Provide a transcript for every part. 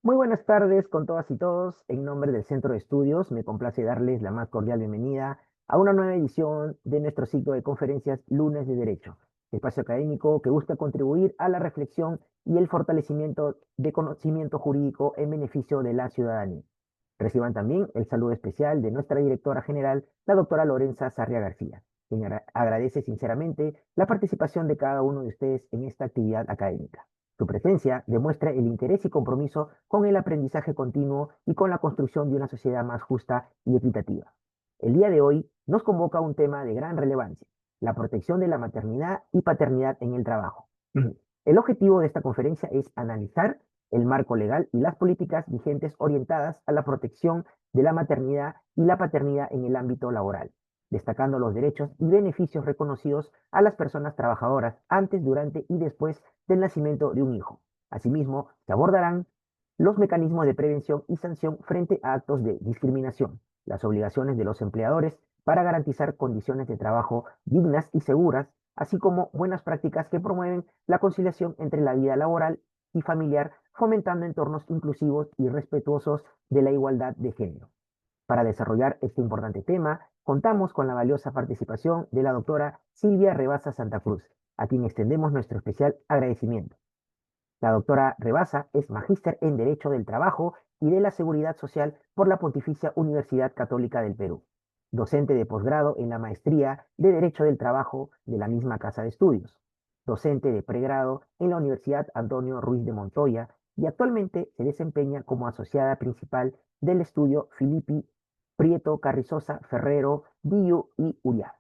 Muy buenas tardes con todas y todos. En nombre del Centro de Estudios, me complace darles la más cordial bienvenida a una nueva edición de nuestro ciclo de conferencias Lunes de Derecho, espacio académico que busca contribuir a la reflexión y el fortalecimiento de conocimiento jurídico en beneficio de la ciudadanía. Reciban también el saludo especial de nuestra directora general, la doctora Lorenza Sarria García, quien agradece sinceramente la participación de cada uno de ustedes en esta actividad académica. Su presencia demuestra el interés y compromiso con el aprendizaje continuo y con la construcción de una sociedad más justa y equitativa. El día de hoy nos convoca un tema de gran relevancia, la protección de la maternidad y paternidad en el trabajo. El objetivo de esta conferencia es analizar el marco legal y las políticas vigentes orientadas a la protección de la maternidad y la paternidad en el ámbito laboral, destacando los derechos y beneficios reconocidos a las personas trabajadoras antes, durante y después del nacimiento de un hijo. Asimismo, se abordarán los mecanismos de prevención y sanción frente a actos de discriminación, las obligaciones de los empleadores para garantizar condiciones de trabajo dignas y seguras, así como buenas prácticas que promueven la conciliación entre la vida laboral y familiar, fomentando entornos inclusivos y respetuosos de la igualdad de género. Para desarrollar este importante tema, contamos con la valiosa participación de la doctora Silvia Rebasa Santa Cruz, a quien extendemos nuestro especial agradecimiento. La doctora Rebasa es magíster en Derecho del Trabajo y de la Seguridad Social por la Pontificia Universidad Católica del Perú, docente de posgrado en la Maestría de Derecho del Trabajo de la misma Casa de Estudios, docente de pregrado en la Universidad Antonio Ruiz de Montoya y actualmente se desempeña como asociada principal del estudio Filippi Prieto Carrizosa Ferrero Diu y Uriar.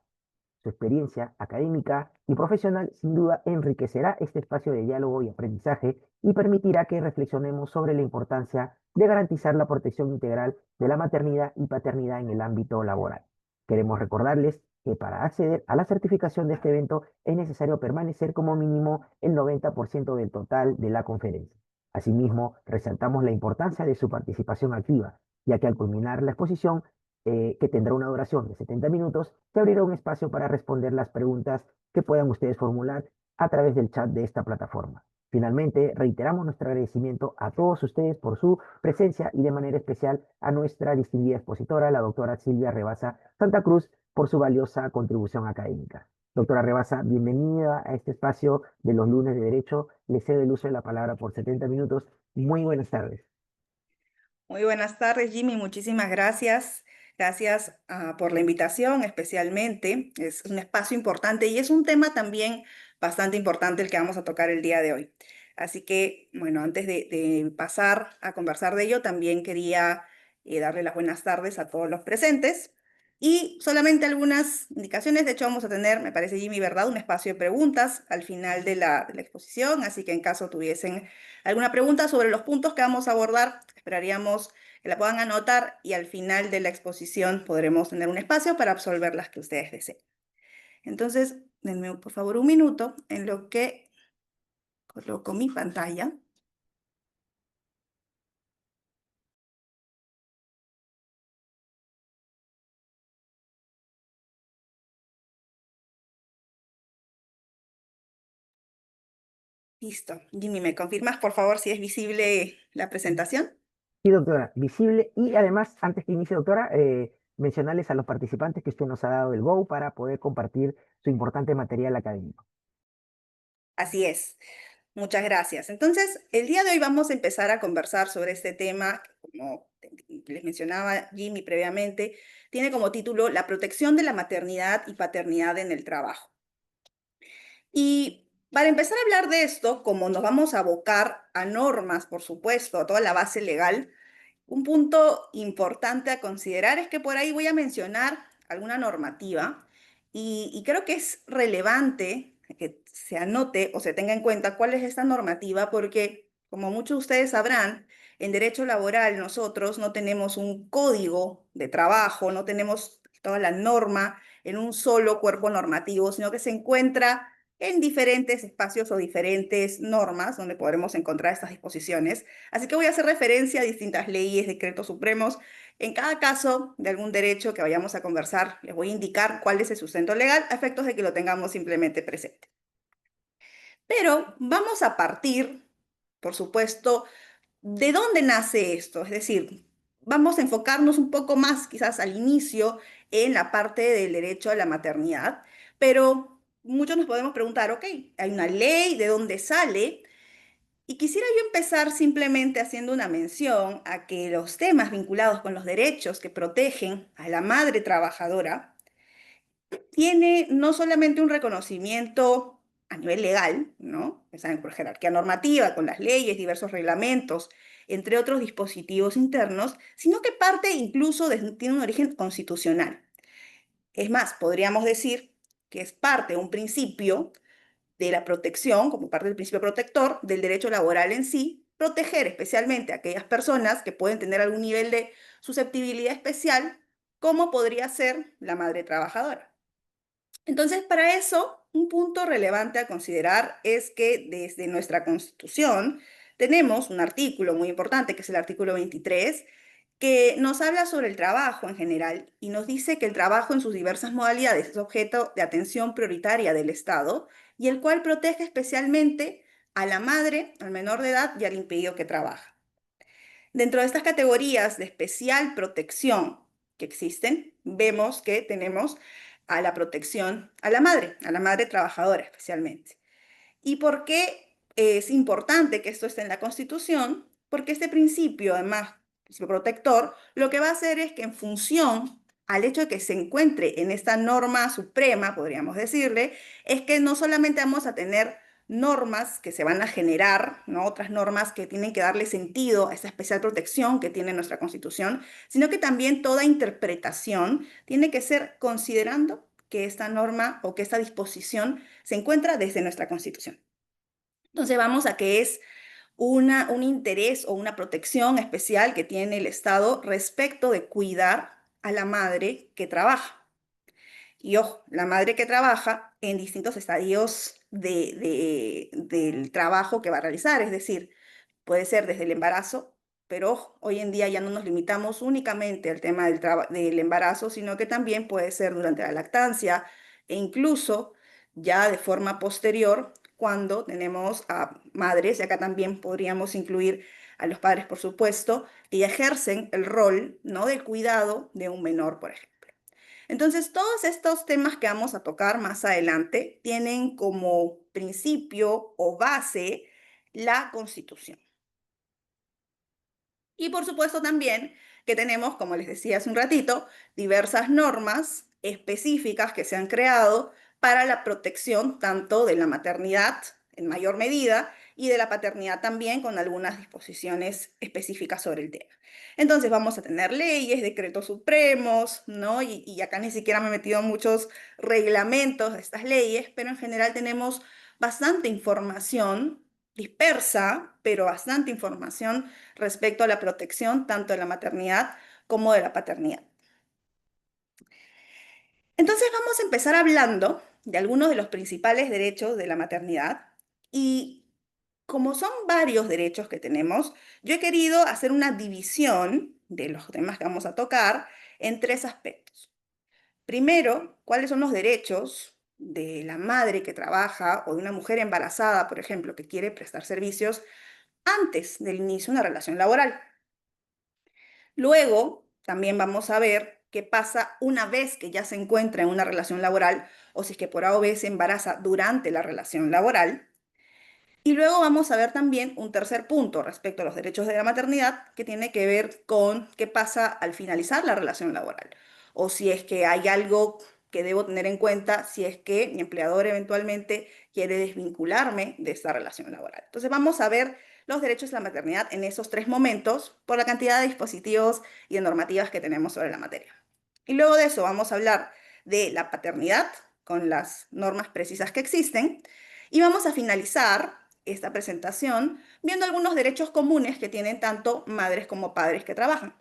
Su experiencia académica y profesional sin duda enriquecerá este espacio de diálogo y aprendizaje y permitirá que reflexionemos sobre la importancia de garantizar la protección integral de la maternidad y paternidad en el ámbito laboral. Queremos recordarles que para acceder a la certificación de este evento es necesario permanecer como mínimo el 90% del total de la conferencia. Asimismo, resaltamos la importancia de su participación activa, ya que al culminar la exposición que tendrá una duración de 70 minutos, se abrirá un espacio para responder las preguntas que puedan ustedes formular a través del chat de esta plataforma. Finalmente, reiteramos nuestro agradecimiento a todos ustedes por su presencia y de manera especial a nuestra distinguida expositora, la doctora Silvia Rebasa Santa Cruz, por su valiosa contribución académica. Doctora Rebasa, bienvenida a este espacio de los lunes de Derecho. Le cedo el uso de la palabra por 70 minutos. Muy buenas tardes. Muy buenas tardes, Jimmy. Muchísimas gracias. Gracias por la invitación, especialmente. Es un espacio importante y es un tema también bastante importante el que vamos a tocar el día de hoy. Así que, bueno, antes de pasar a conversar de ello, también quería darle las buenas tardes a todos los presentes. Y solamente algunas indicaciones. De hecho, vamos a tener, me parece, Jimmy, ¿verdad? Un espacio de preguntas al final de la exposición. Así que en caso tuviesen alguna pregunta sobre los puntos que vamos a abordar, esperaríamos que la puedan anotar y al final de la exposición podremos tener un espacio para absolver las que ustedes deseen. Entonces, denme por favor un minuto en lo que coloco mi pantalla. Listo. Jimmy, ¿me confirmas por favor si es visible la presentación? Sí, doctora, visible. Y además, antes que inicie, doctora, mencionarles a los participantes que usted nos ha dado el go para poder compartir su importante material académico. Así es. Muchas gracias. Entonces, el día de hoy vamos a empezar a conversar sobre este tema, como les mencionaba Jimmy previamente, tiene como título La protección de la maternidad y paternidad en el trabajo. Y para empezar a hablar de esto, como nos vamos a abocar a normas, por supuesto, a toda la base legal, un punto importante a considerar es que por ahí voy a mencionar alguna normativa y creo que es relevante que se anote o se tenga en cuenta cuál es esta normativa porque, como muchos de ustedes sabrán, en derecho laboral nosotros no tenemos un código de trabajo, no tenemos toda la norma en un solo cuerpo normativo, sino que se encuentra en diferentes espacios o diferentes normas donde podremos encontrar estas disposiciones. Así que voy a hacer referencia a distintas leyes, decretos supremos. En cada caso de algún derecho que vayamos a conversar, les voy a indicar cuál es el sustento legal a efectos de que lo tengamos simplemente presente. Pero vamos a partir, por supuesto, ¿De dónde nace esto? Es decir, vamos a enfocarnos un poco más quizás al inicio en la parte del derecho a la maternidad, pero muchos nos podemos preguntar, ok, hay una ley, ¿de dónde sale? Y quisiera yo empezar simplemente haciendo una mención a que los temas vinculados con los derechos que protegen a la madre trabajadora tiene no solamente un reconocimiento a nivel legal, ¿no? Saben, por jerarquía normativa, con las leyes, diversos reglamentos, entre otros dispositivos internos, sino que parte incluso tiene un origen constitucional. Es más, podríamos decir que es parte de un principio de la protección, como parte del principio protector, del derecho laboral en sí, proteger especialmente a aquellas personas que pueden tener algún nivel de susceptibilidad especial, como podría ser la madre trabajadora. Entonces, para eso, un punto relevante a considerar es que desde nuestra Constitución tenemos un artículo muy importante, que es el artículo 23, que nos habla sobre el trabajo en general y nos dice que el trabajo en sus diversas modalidades es objeto de atención prioritaria del Estado y el cual protege especialmente a la madre, al menor de edad y al impedido que trabaja. Dentro de estas categorías de especial protección que existen, vemos que tenemos a la protección a la madre trabajadora especialmente. ¿Y por qué es importante que esto esté en la Constitución? Porque este principio, además, principio protector, lo que va a hacer es que en función al hecho de que se encuentre en esta norma suprema, podríamos decirle, es que no solamente vamos a tener normas que se van a generar, ¿no? Otras normas que tienen que darle sentido a esa especial protección que tiene nuestra Constitución, sino que también toda interpretación tiene que ser considerando que esta norma o que esta disposición se encuentra desde nuestra Constitución. Entonces vamos a que es un interés o una protección especial que tiene el Estado respecto de cuidar a la madre que trabaja. Y ojo, la madre que trabaja en distintos estadios del trabajo que va a realizar, es decir, puede ser desde el embarazo, pero ojo, hoy en día ya no nos limitamos únicamente al tema del embarazo, sino que también puede ser durante la lactancia e incluso ya de forma posterior cuando tenemos a madres, y acá también podríamos incluir a los padres, por supuesto, que ya ejercen el rol, ¿no?, del cuidado de un menor, por ejemplo. Entonces, todos estos temas que vamos a tocar más adelante tienen como principio o base la Constitución. Y por supuesto también que tenemos, como les decía hace un ratito, diversas normas específicas que se han creado para la protección tanto de la maternidad en mayor medida y de la paternidad también con algunas disposiciones específicas sobre el tema. Entonces vamos a tener leyes, decretos supremos, ¿no? Y acá ni siquiera me he metido en muchos reglamentos de estas leyes, pero en general tenemos bastante información dispersa, pero bastante información respecto a la protección tanto de la maternidad como de la paternidad. Entonces vamos a empezar hablando de algunos de los principales derechos de la maternidad y como son varios derechos que tenemos, yo he querido hacer una división de los temas que vamos a tocar en tres aspectos. Primero, ¿cuáles son los derechos de la madre que trabaja o de una mujer embarazada, por ejemplo, que quiere prestar servicios antes del inicio de una relación laboral? Luego, también vamos a ver qué pasa una vez que ya se encuentra en una relación laboral o si es que por A o B se embaraza durante la relación laboral. Y luego vamos a ver también un tercer punto respecto a los derechos de la maternidad que tiene que ver con qué pasa al finalizar la relación laboral o si es que hay algo que debo tener en cuenta si es que mi empleador eventualmente quiere desvincularme de esta relación laboral. Entonces vamos a ver los derechos de la maternidad en esos tres momentos por la cantidad de dispositivos y de normativas que tenemos sobre la materia. Y luego de eso vamos a hablar de la paternidad con las normas precisas que existen y vamos a finalizar esta presentación viendo algunos derechos comunes que tienen tanto madres como padres que trabajan,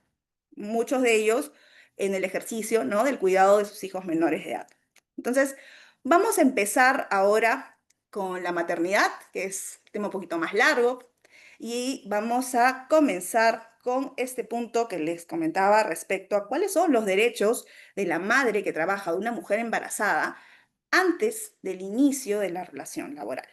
muchos de ellos en el ejercicio, ¿no?, del cuidado de sus hijos menores de edad. Entonces, vamos a empezar ahora con la maternidad, que es un tema un poquito más largo, y vamos a comenzar con este punto que les comentaba respecto a cuáles son los derechos de la madre que trabaja, de una mujer embarazada, antes del inicio de la relación laboral.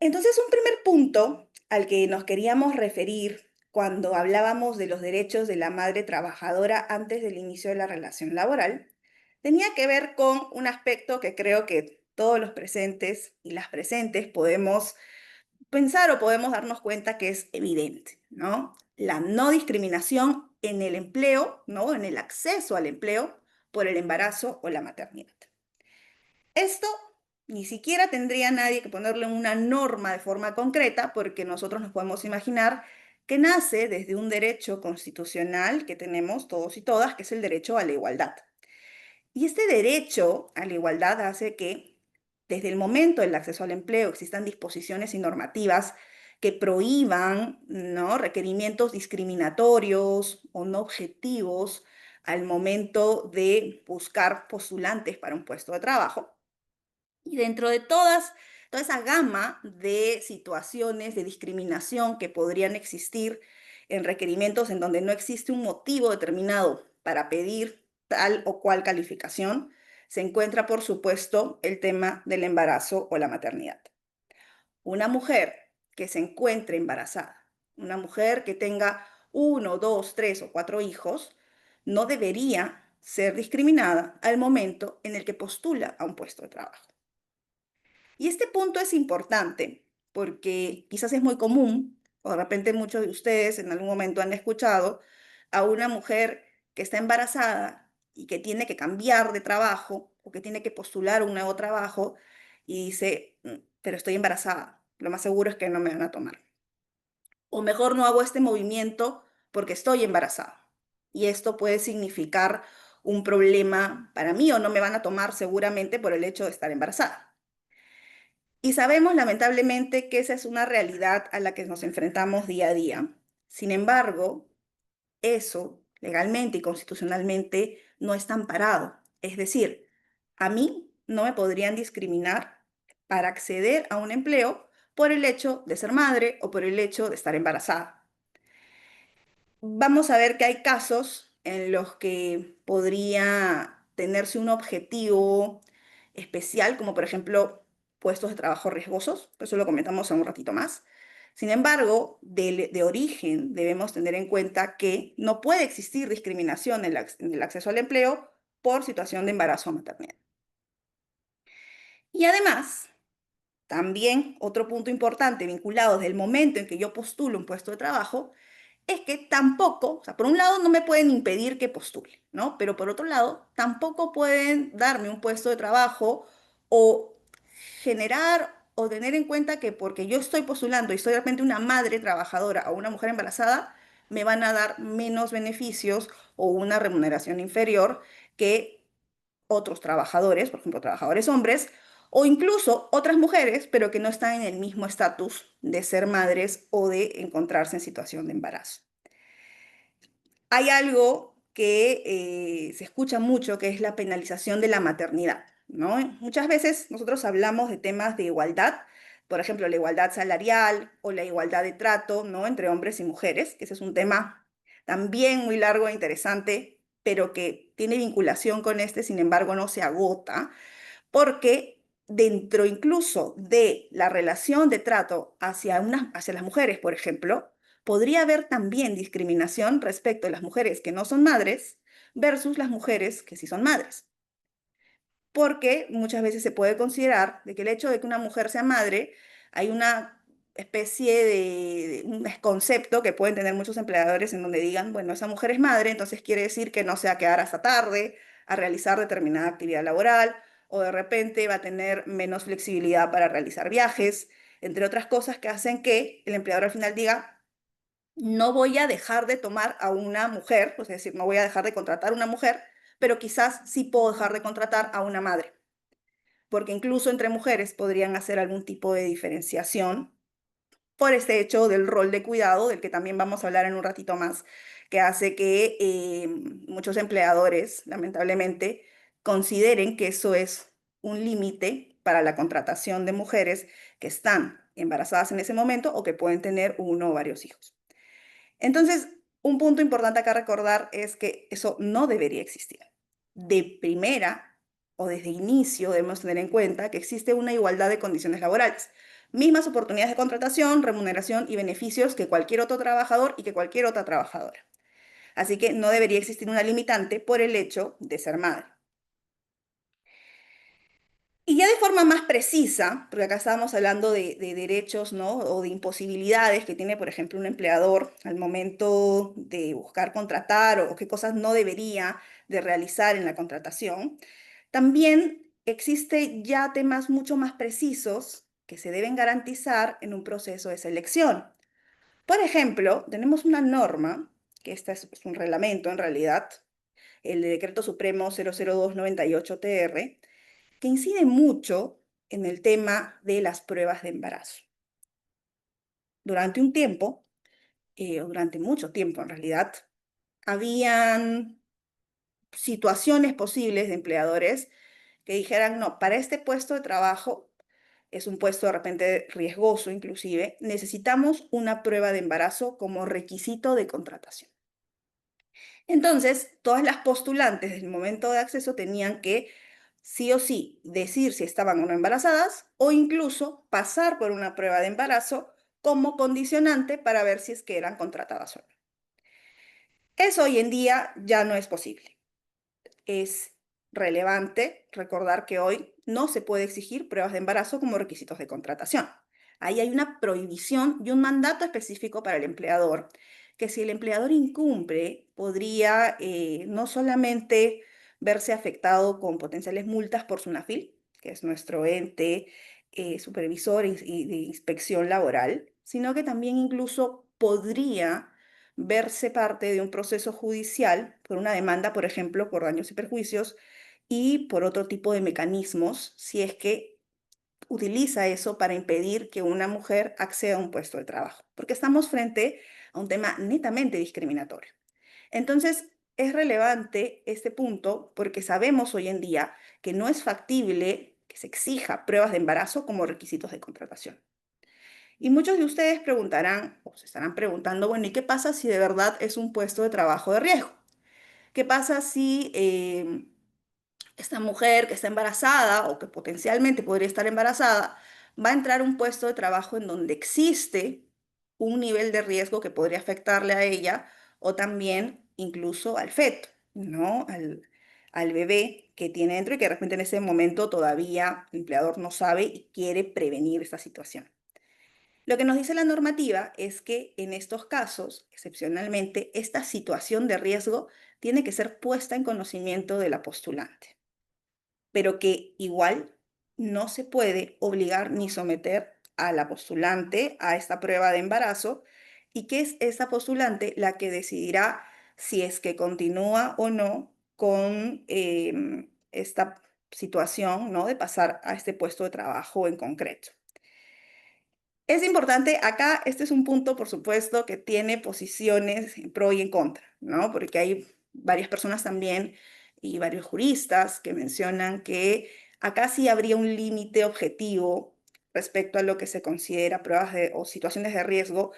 Entonces, un primer punto al que nos queríamos referir cuando hablábamos de los derechos de la madre trabajadora antes del inicio de la relación laboral, tenía que ver con un aspecto que creo que todos los presentes y las presentes podemos pensar o podemos darnos cuenta que es evidente, ¿no? La no discriminación en el empleo, ¿no? En el acceso al empleo por el embarazo o la maternidad. Esto ni siquiera tendría nadie que ponerle una norma de forma concreta, porque nosotros nos podemos imaginar que nace desde un derecho constitucional que tenemos todos y todas, que es el derecho a la igualdad. Y este derecho a la igualdad hace que desde el momento del acceso al empleo existan disposiciones y normativas que prohíban, ¿no?, requerimientos discriminatorios o no objetivos al momento de buscar postulantes para un puesto de trabajo. Y dentro de toda esa gama de situaciones de discriminación que podrían existir en requerimientos en donde no existe un motivo determinado para pedir tal o cual calificación, se encuentra, por supuesto, el tema del embarazo o la maternidad. Una mujer que se encuentre embarazada, una mujer que tenga uno, dos, tres o cuatro hijos, no debería ser discriminada al momento en el que postula a un puesto de trabajo. Y este punto es importante porque quizás es muy común, o de repente muchos de ustedes en algún momento han escuchado a una mujer que está embarazada y que tiene que cambiar de trabajo o que tiene que postular un nuevo trabajo y dice, pero estoy embarazada, lo más seguro es que no me van a tomar. O mejor no hago este movimiento porque estoy embarazada. Y esto puede significar un problema para mí o no me van a tomar seguramente por el hecho de estar embarazada. Y sabemos lamentablemente que esa es una realidad a la que nos enfrentamos día a día. Sin embargo, eso legalmente y constitucionalmente no está amparado. Es decir, a mí no me podrían discriminar para acceder a un empleo por el hecho de ser madre o por el hecho de estar embarazada. Vamos a ver que hay casos en los que podría tenerse un objetivo especial, como por ejemplo puestos de trabajo riesgosos, eso lo comentamos en un ratito más. Sin embargo, de origen debemos tener en cuenta que no puede existir discriminación en el acceso al empleo por situación de embarazo o maternidad. Y además, también otro punto importante vinculado desde el momento en que yo postulo un puesto de trabajo es que tampoco, o sea, por un lado no me pueden impedir que postule, ¿no? Pero por otro lado, tampoco pueden darme un puesto de trabajo o generar o tener en cuenta que porque yo estoy postulando y soy de repente una madre trabajadora o una mujer embarazada, me van a dar menos beneficios o una remuneración inferior que otros trabajadores, por ejemplo, trabajadores hombres, o incluso otras mujeres, pero que no están en el mismo estatus de ser madres o de encontrarse en situación de embarazo. Hay algo que se escucha mucho, que es la penalización de la maternidad, ¿no? Muchas veces nosotros hablamos de temas de igualdad, por ejemplo, la igualdad salarial o la igualdad de trato, ¿no?, entre hombres y mujeres, que ese es un tema también muy largo e interesante, pero que tiene vinculación con este, sin embargo, no se agota, porque dentro incluso de la relación de trato hacia las mujeres, por ejemplo, podría haber también discriminación respecto a las mujeres que no son madres versus las mujeres que sí son madres. Porque muchas veces se puede considerar de que el hecho de que una mujer sea madre, hay una especie de un concepto que pueden tener muchos empleadores en donde digan, bueno, esa mujer es madre, entonces quiere decir que no se va a quedar hasta tarde a realizar determinada actividad laboral, o de repente va a tener menos flexibilidad para realizar viajes, entre otras cosas que hacen que el empleador al final diga, no voy a dejar de tomar a una mujer, es decir, no voy a dejar de contratar a una mujer, pero quizás sí puedo dejar de contratar a una madre, porque incluso entre mujeres podrían hacer algún tipo de diferenciación por este hecho del rol de cuidado, del que también vamos a hablar en un ratito más, que hace que muchos empleadores, lamentablemente, consideren que eso es un límite para la contratación de mujeres que están embarazadas en ese momento o que pueden tener uno o varios hijos. Entonces, un punto importante acá a recordar es que eso no debería existir. De primera o desde inicio debemos tener en cuenta que existe una igualdad de condiciones laborales. mismas oportunidades de contratación, remuneración y beneficios que cualquier otro trabajador y que cualquier otra trabajadora. Así que no debería existir una limitante por el hecho de ser madre. Y ya de forma más precisa, porque acá estábamos hablando de derechos, ¿no? O de imposibilidades que tiene, por ejemplo, un empleador al momento de buscar contratar o qué cosas no debería de realizar en la contratación. También existe ya temas mucho más precisos que se deben garantizar en un proceso de selección. Por ejemplo, tenemos una norma, que esta es un reglamento en realidad, el Decreto Supremo 00298-TR, que incide mucho en el tema de las pruebas de embarazo. Durante un tiempo, o durante mucho tiempo en realidad, habían situaciones posibles de empleadores que dijeran, no, para este puesto de trabajo, es un puesto de repente riesgoso inclusive, necesitamos una prueba de embarazo como requisito de contratación. Entonces, todas las postulantes del momento de acceso tenían que sí o sí decir si estaban o no embarazadas o incluso pasar por una prueba de embarazo como condicionante para ver si es que eran contratadas o no. Eso hoy en día ya no es posible. Es relevante recordar que hoy no se puede exigir pruebas de embarazo como requisitos de contratación. Ahí hay una prohibición y un mandato específico para el empleador, que si el empleador incumple, podría no solamente verse afectado con potenciales multas por SUNAFIL, que es nuestro ente supervisor y de inspección laboral, sino que también incluso podría verse parte de un proceso judicial por una demanda, por ejemplo, por daños y perjuicios y por otro tipo de mecanismos, si es que utiliza eso para impedir que una mujer acceda a un puesto de trabajo, porque estamos frente a un tema netamente discriminatorio. Entonces, es relevante este punto porque sabemos hoy en día que no es factible que se exija pruebas de embarazo como requisitos de contratación. Y muchos de ustedes preguntarán o se estarán preguntando, bueno, ¿y qué pasa si de verdad es un puesto de trabajo de riesgo? ¿Qué pasa si esta mujer que está embarazada o que potencialmente podría estar embarazada va a entrar a un puesto de trabajo en donde existe un nivel de riesgo que podría afectarle a ella o también incluso al feto, ¿no? Al bebé que tiene dentro y que de repente en ese momento todavía el empleador no sabe y quiere prevenir esta situación? Lo que nos dice la normativa es que en estos casos, excepcionalmente, esta situación de riesgo tiene que ser puesta en conocimiento de la postulante, pero que igual no se puede obligar ni someter a la postulante a esta prueba de embarazo y que es esa postulante la que decidirá si es que continúa o no con esta situación, ¿no? De pasar a este puesto de trabajo en concreto. Es importante, acá este es un punto, por supuesto, que tiene posiciones en pro y en contra, ¿no? Porque hay varias personas también y varios juristas que mencionan que acá sí habría un límite objetivo respecto a lo que se considera pruebas o situaciones de riesgo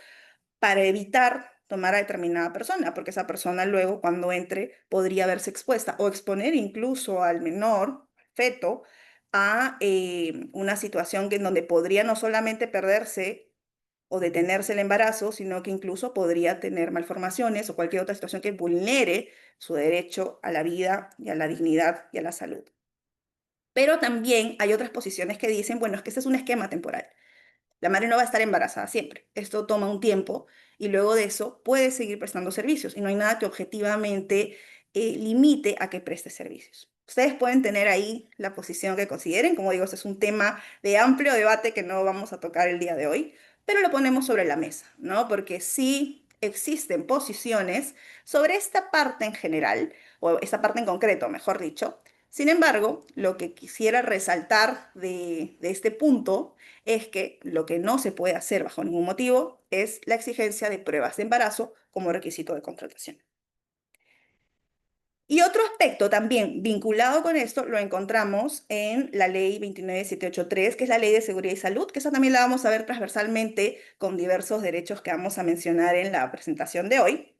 para evitar tomar a determinada persona, porque esa persona luego cuando entre podría verse expuesta o exponer incluso al menor, feto, a una situación en donde podría no solamente perderse o detenerse el embarazo, sino que incluso podría tener malformaciones o cualquier otra situación que vulnere su derecho a la vida y a la dignidad y a la salud. Pero también hay otras posiciones que dicen, bueno, es que este es un esquema temporal. La madre no va a estar embarazada siempre. Esto toma un tiempo y luego de eso puede seguir prestando servicios y no hay nada que objetivamente limite a que preste servicios. Ustedes pueden tener ahí la posición que consideren. Como digo, este es un tema de amplio debate que no vamos a tocar el día de hoy, pero lo ponemos sobre la mesa, ¿no? Porque sí existen posiciones sobre esta parte en general, o esta parte en concreto, mejor dicho. Sin embargo, lo que quisiera resaltar de este punto es que lo que no se puede hacer bajo ningún motivo es la exigencia de pruebas de embarazo como requisito de contratación. Y otro aspecto también vinculado con esto lo encontramos en la ley 29783, que es la ley de seguridad y salud, que esa también la vamos a ver transversalmente con diversos derechos que vamos a mencionar en la presentación de hoy.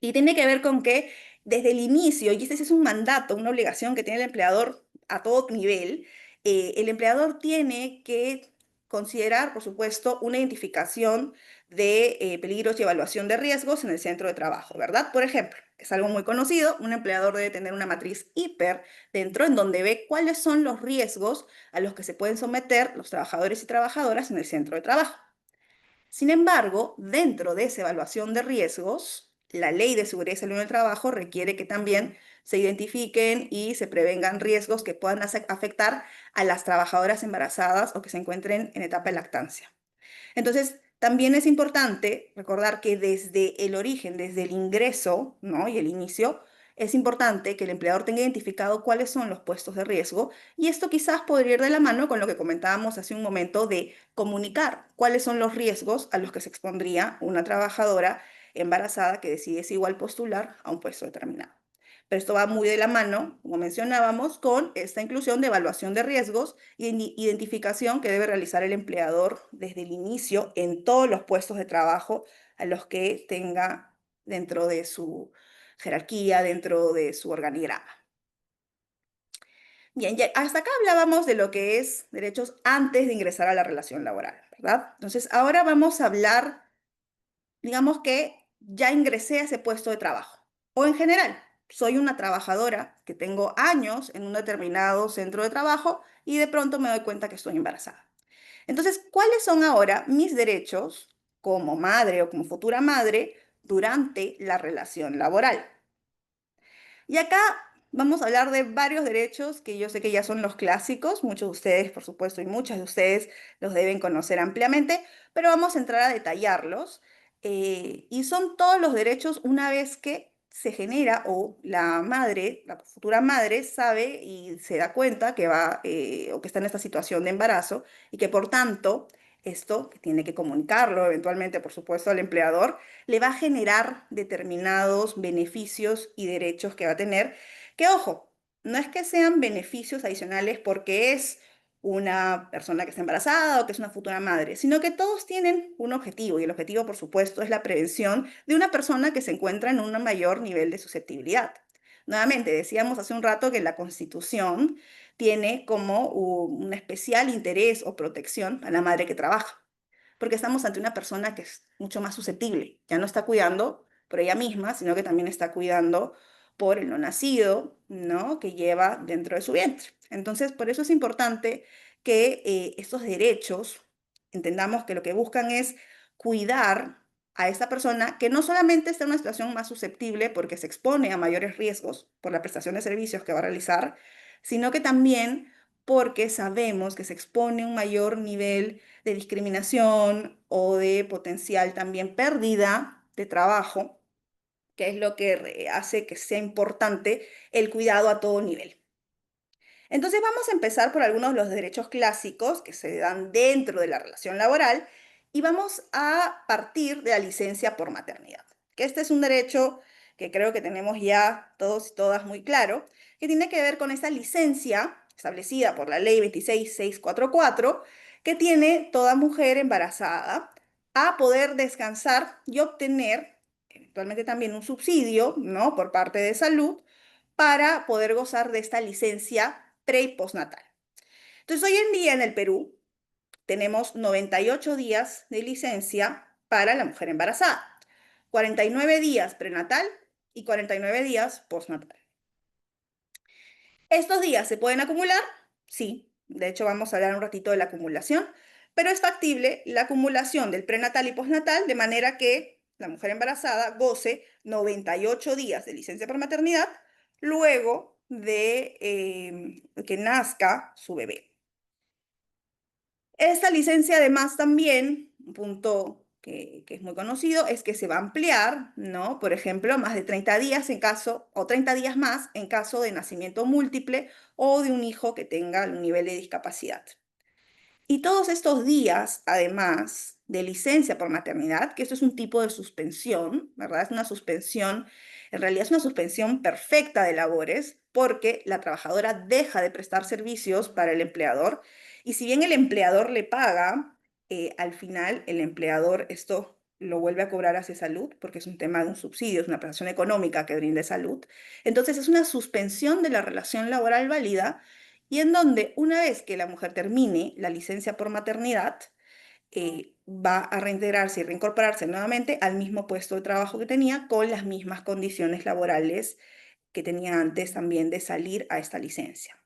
Y tiene que ver con que desde el inicio, y este sí es un mandato, una obligación que tiene el empleador a todo nivel, el empleador tiene que considerar, por supuesto, una identificación de peligros y evaluación de riesgos en el centro de trabajo, ¿verdad? Por ejemplo, es algo muy conocido, un empleador debe tener una matriz hiper dentro en donde ve cuáles son los riesgos a los que se pueden someter los trabajadores y trabajadoras en el centro de trabajo. Sin embargo, dentro de esa evaluación de riesgos, la Ley de Seguridad y Salud en el Trabajo requiere que también se identifiquen y se prevengan riesgos que puedan afectar a las trabajadoras embarazadas o que se encuentren en etapa de lactancia. Entonces, también es importante recordar que desde el origen, desde el ingreso, ¿no? Y el inicio, es importante que el empleador tenga identificado cuáles son los puestos de riesgo y esto quizás podría ir de la mano con lo que comentábamos hace un momento de comunicar cuáles son los riesgos a los que se expondría una trabajadora embarazada que decide si igual postular a un puesto determinado. Pero esto va muy de la mano, como mencionábamos, con esta inclusión de evaluación de riesgos y identificación que debe realizar el empleador desde el inicio en todos los puestos de trabajo a los que tenga dentro de su jerarquía, dentro de su organigrama. Bien, ya hasta acá hablábamos de lo que es derechos antes de ingresar a la relación laboral, ¿verdad? Entonces, ahora vamos a hablar, digamos que ya ingresé a ese puesto de trabajo. O en general, soy una trabajadora que tengo años en un determinado centro de trabajo y de pronto me doy cuenta que estoy embarazada. Entonces, ¿cuáles son ahora mis derechos como madre o como futura madre durante la relación laboral? Y acá vamos a hablar de varios derechos que yo sé que ya son los clásicos, muchos de ustedes, por supuesto, y muchas de ustedes los deben conocer ampliamente, pero vamos a entrar a detallarlos. Y son todos los derechos una vez que se genera o la madre, la futura madre, sabe y se da cuenta que va o que está en esta situación de embarazo y que por tanto esto que tiene que comunicarlo eventualmente, por supuesto, al empleador le va a generar determinados beneficios y derechos que va a tener, que ojo, no es que sean beneficios adicionales porque es una persona que está embarazada o que es una futura madre, sino que todos tienen un objetivo y el objetivo, por supuesto, es la prevención de una persona que se encuentra en un mayor nivel de susceptibilidad. Nuevamente, decíamos hace un rato que la Constitución tiene como un especial interés o protección a la madre que trabaja porque estamos ante una persona que es mucho más susceptible. Ya no está cuidando por ella misma, sino que también está cuidando por el no nacido, ¿no? Que lleva dentro de su vientre. Entonces, por eso es importante que estos derechos, entendamos que lo que buscan es cuidar a esta persona que no solamente está en una situación más susceptible porque se expone a mayores riesgos por la prestación de servicios que va a realizar, sino que también porque sabemos que se expone a un mayor nivel de discriminación o de potencial también pérdida de trabajo, que es lo que hace que sea importante el cuidado a todo nivel. Entonces vamos a empezar por algunos de los derechos clásicos que se dan dentro de la relación laboral y vamos a partir de la licencia por maternidad, que este es un derecho que creo que tenemos ya todos y todas muy claro, que tiene que ver con esa licencia establecida por la ley 26644 que tiene toda mujer embarazada a poder descansar y obtener eventualmente también un subsidio, ¿no? Por parte de salud para poder gozar de esta licencia pre y postnatal. Entonces, hoy en día en el Perú tenemos 98 días de licencia para la mujer embarazada, 49 días prenatal y 49 días postnatal. ¿Estos días se pueden acumular? Sí, de hecho vamos a hablar un ratito de la acumulación, pero es factible la acumulación del prenatal y postnatal de manera que la mujer embarazada goce 98 días de licencia por maternidad luego de que nazca su bebé. Esta licencia además también, un punto que es muy conocido, es que se va a ampliar, ¿no? Por ejemplo, más de 30 días en caso, o 30 días más en caso de nacimiento múltiple o de un hijo que tenga un nivel de discapacidad. Y todos estos días, además de licencia por maternidad, que esto es un tipo de suspensión, ¿verdad? Es una suspensión, en realidad es una suspensión perfecta de labores porque la trabajadora deja de prestar servicios para el empleador y si bien el empleador le paga, al final el empleador esto lo vuelve a cobrar hacia salud porque es un tema de un subsidio, es una prestación económica que brinde salud. Entonces es una suspensión de la relación laboral válida y en donde una vez que la mujer termine la licencia por maternidad, va a reintegrarse y reincorporarse nuevamente al mismo puesto de trabajo que tenía con las mismas condiciones laborales que tenía antes también de salir a esta licencia.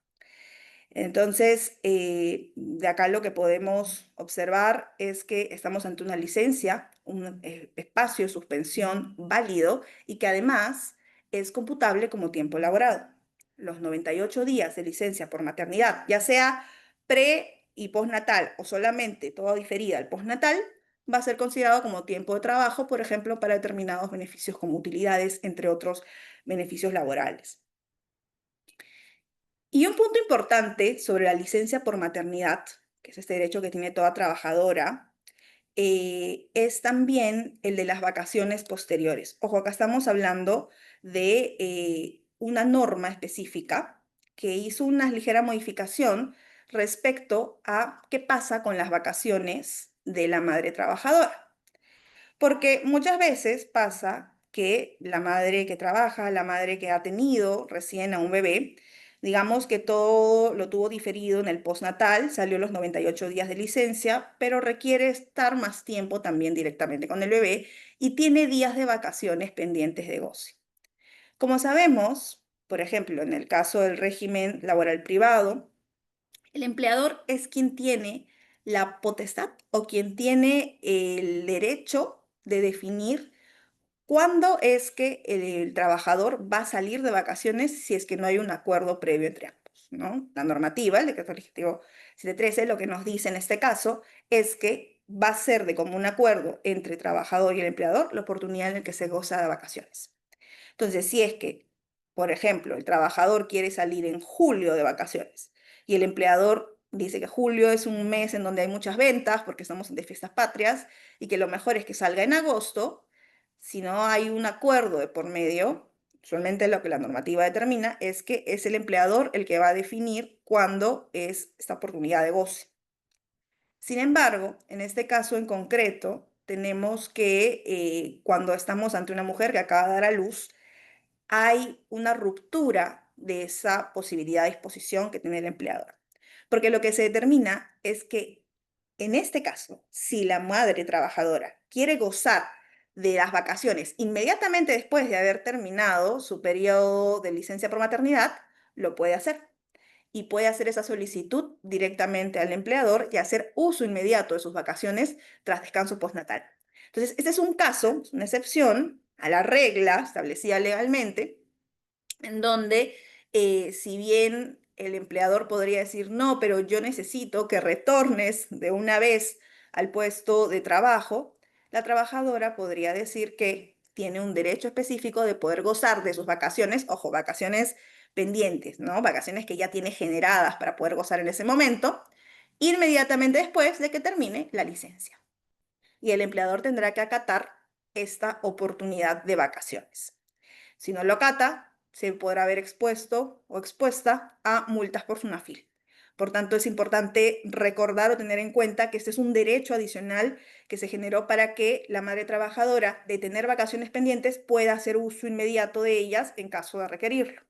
Entonces, de acá lo que podemos observar es que estamos ante una licencia, un espacio de suspensión válido y que además es computable como tiempo laborado. Los 98 días de licencia por maternidad, ya sea pre y postnatal o solamente toda diferida al postnatal, va a ser considerado como tiempo de trabajo, por ejemplo, para determinados beneficios como utilidades, entre otros beneficios laborales. Y un punto importante sobre la licencia por maternidad, que es este derecho que tiene toda trabajadora, es también el de las vacaciones posteriores. Ojo, acá estamos hablando de una norma específica que hizo una ligera modificación respecto a qué pasa con las vacaciones de la madre trabajadora. Porque muchas veces pasa que la madre que trabaja, la madre que ha tenido recién a un bebé, digamos que todo lo tuvo diferido en el postnatal, salió los 98 días de licencia, pero requiere estar más tiempo también directamente con el bebé y tiene días de vacaciones pendientes de goce. Como sabemos, por ejemplo, en el caso del régimen laboral privado, el empleador es quien tiene la potestad o quien tiene el derecho de definir cuándo es que el trabajador va a salir de vacaciones si es que no hay un acuerdo previo entre ambos, ¿no? La normativa, el decreto legislativo 713, lo que nos dice en este caso es que va a ser de común acuerdo entre el trabajador y el empleador la oportunidad en la que se goza de vacaciones. Entonces, si es que, por ejemplo, el trabajador quiere salir en julio de vacaciones y el empleador dice que julio es un mes en donde hay muchas ventas porque estamos de fiestas patrias y que lo mejor es que salga en agosto, si no hay un acuerdo de por medio, usualmente lo que la normativa determina es que es el empleador el que va a definir cuándo es esta oportunidad de goce. Sin embargo, en este caso en concreto, tenemos que cuando estamos ante una mujer que acaba de dar a luz, hay una ruptura de esa posibilidad de disposición que tiene el empleador. Porque lo que se determina es que en este caso, si la madre trabajadora quiere gozar de las vacaciones inmediatamente después de haber terminado su periodo de licencia por maternidad, lo puede hacer. Y puede hacer esa solicitud directamente al empleador y hacer uso inmediato de sus vacaciones tras descanso postnatal. Entonces, este es un caso, es una excepción a la regla establecida legalmente, en donde si bien el empleador podría decir, no, pero yo necesito que retornes de una vez al puesto de trabajo, la trabajadora podría decir que tiene un derecho específico de poder gozar de sus vacaciones, ojo, vacaciones pendientes, ¿no? Vacaciones que ya tiene generadas para poder gozar en ese momento, inmediatamente después de que termine la licencia. Y el empleador tendrá que acatar esta oportunidad de vacaciones. Si no lo acata, se podrá ver expuesto o expuesta a multas por SUNAFIL. Por tanto, es importante recordar o tener en cuenta que este es un derecho adicional que se generó para que la madre trabajadora de tener vacaciones pendientes pueda hacer uso inmediato de ellas en caso de requerirlo.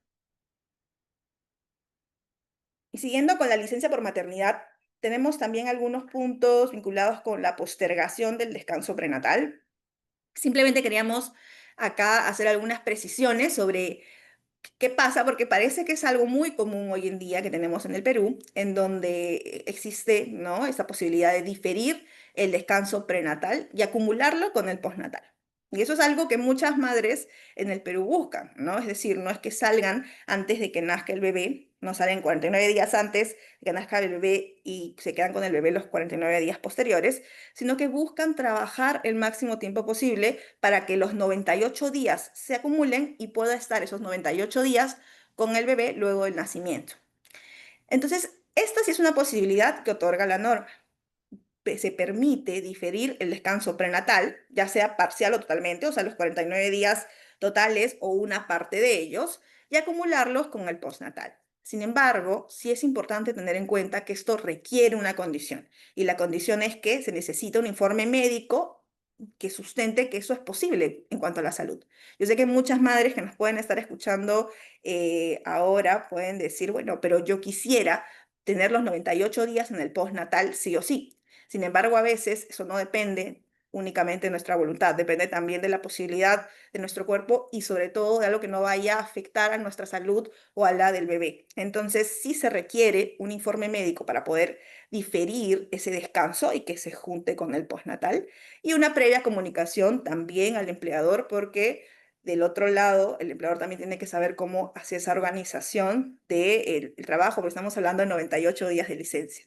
Y siguiendo con la licencia por maternidad, tenemos también algunos puntos vinculados con la postergación del descanso prenatal. Simplemente queríamos acá hacer algunas precisiones sobre ¿qué pasa? Porque parece que es algo muy común hoy en día que tenemos en el Perú, en donde existe, ¿no?, esta posibilidad de diferir el descanso prenatal y acumularlo con el postnatal. Y eso es algo que muchas madres en el Perú buscan, ¿no? Es decir, no es que salgan antes de que nazca el bebé, no salen 49 días antes de que nazca el bebé y se quedan con el bebé los 49 días posteriores, sino que buscan trabajar el máximo tiempo posible para que los 98 días se acumulen y pueda estar esos 98 días con el bebé luego del nacimiento. Entonces, esta sí es una posibilidad que otorga la norma. Se permite diferir el descanso prenatal, ya sea parcial o totalmente, o sea, los 49 días totales o una parte de ellos, y acumularlos con el postnatal. Sin embargo, sí es importante tener en cuenta que esto requiere una condición, y la condición es que se necesita un informe médico que sustente que eso es posible en cuanto a la salud. Yo sé que muchas madres que nos pueden estar escuchando ahora pueden decir, bueno, pero yo quisiera tener los 98 días en el postnatal sí o sí. Sin embargo, a veces eso no depende únicamente de nuestra voluntad, depende también de la posibilidad de nuestro cuerpo y sobre todo de algo que no vaya a afectar a nuestra salud o a la del bebé. Entonces, sí se requiere un informe médico para poder diferir ese descanso y que se junte con el postnatal y una previa comunicación también al empleador porque del otro lado, el empleador también tiene que saber cómo hacer esa organización del trabajo, porque estamos hablando de 98 días de licencia.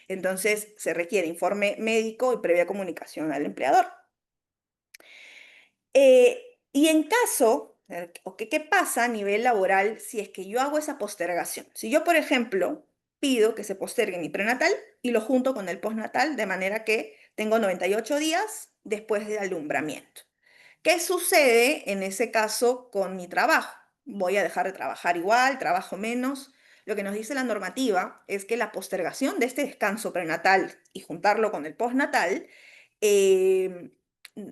Entonces, se requiere informe médico y previa comunicación al empleador. Y en caso, ¿qué pasa a nivel laboral si es que yo hago esa postergación? Si yo, por ejemplo, pido que se postergue mi prenatal y lo junto con el postnatal, de manera que tengo 98 días después del alumbramiento. ¿Qué sucede en ese caso con mi trabajo? Voy a dejar de trabajar igual, trabajo menos. Lo que nos dice la normativa es que la postergación de este descanso prenatal y juntarlo con el postnatal eh,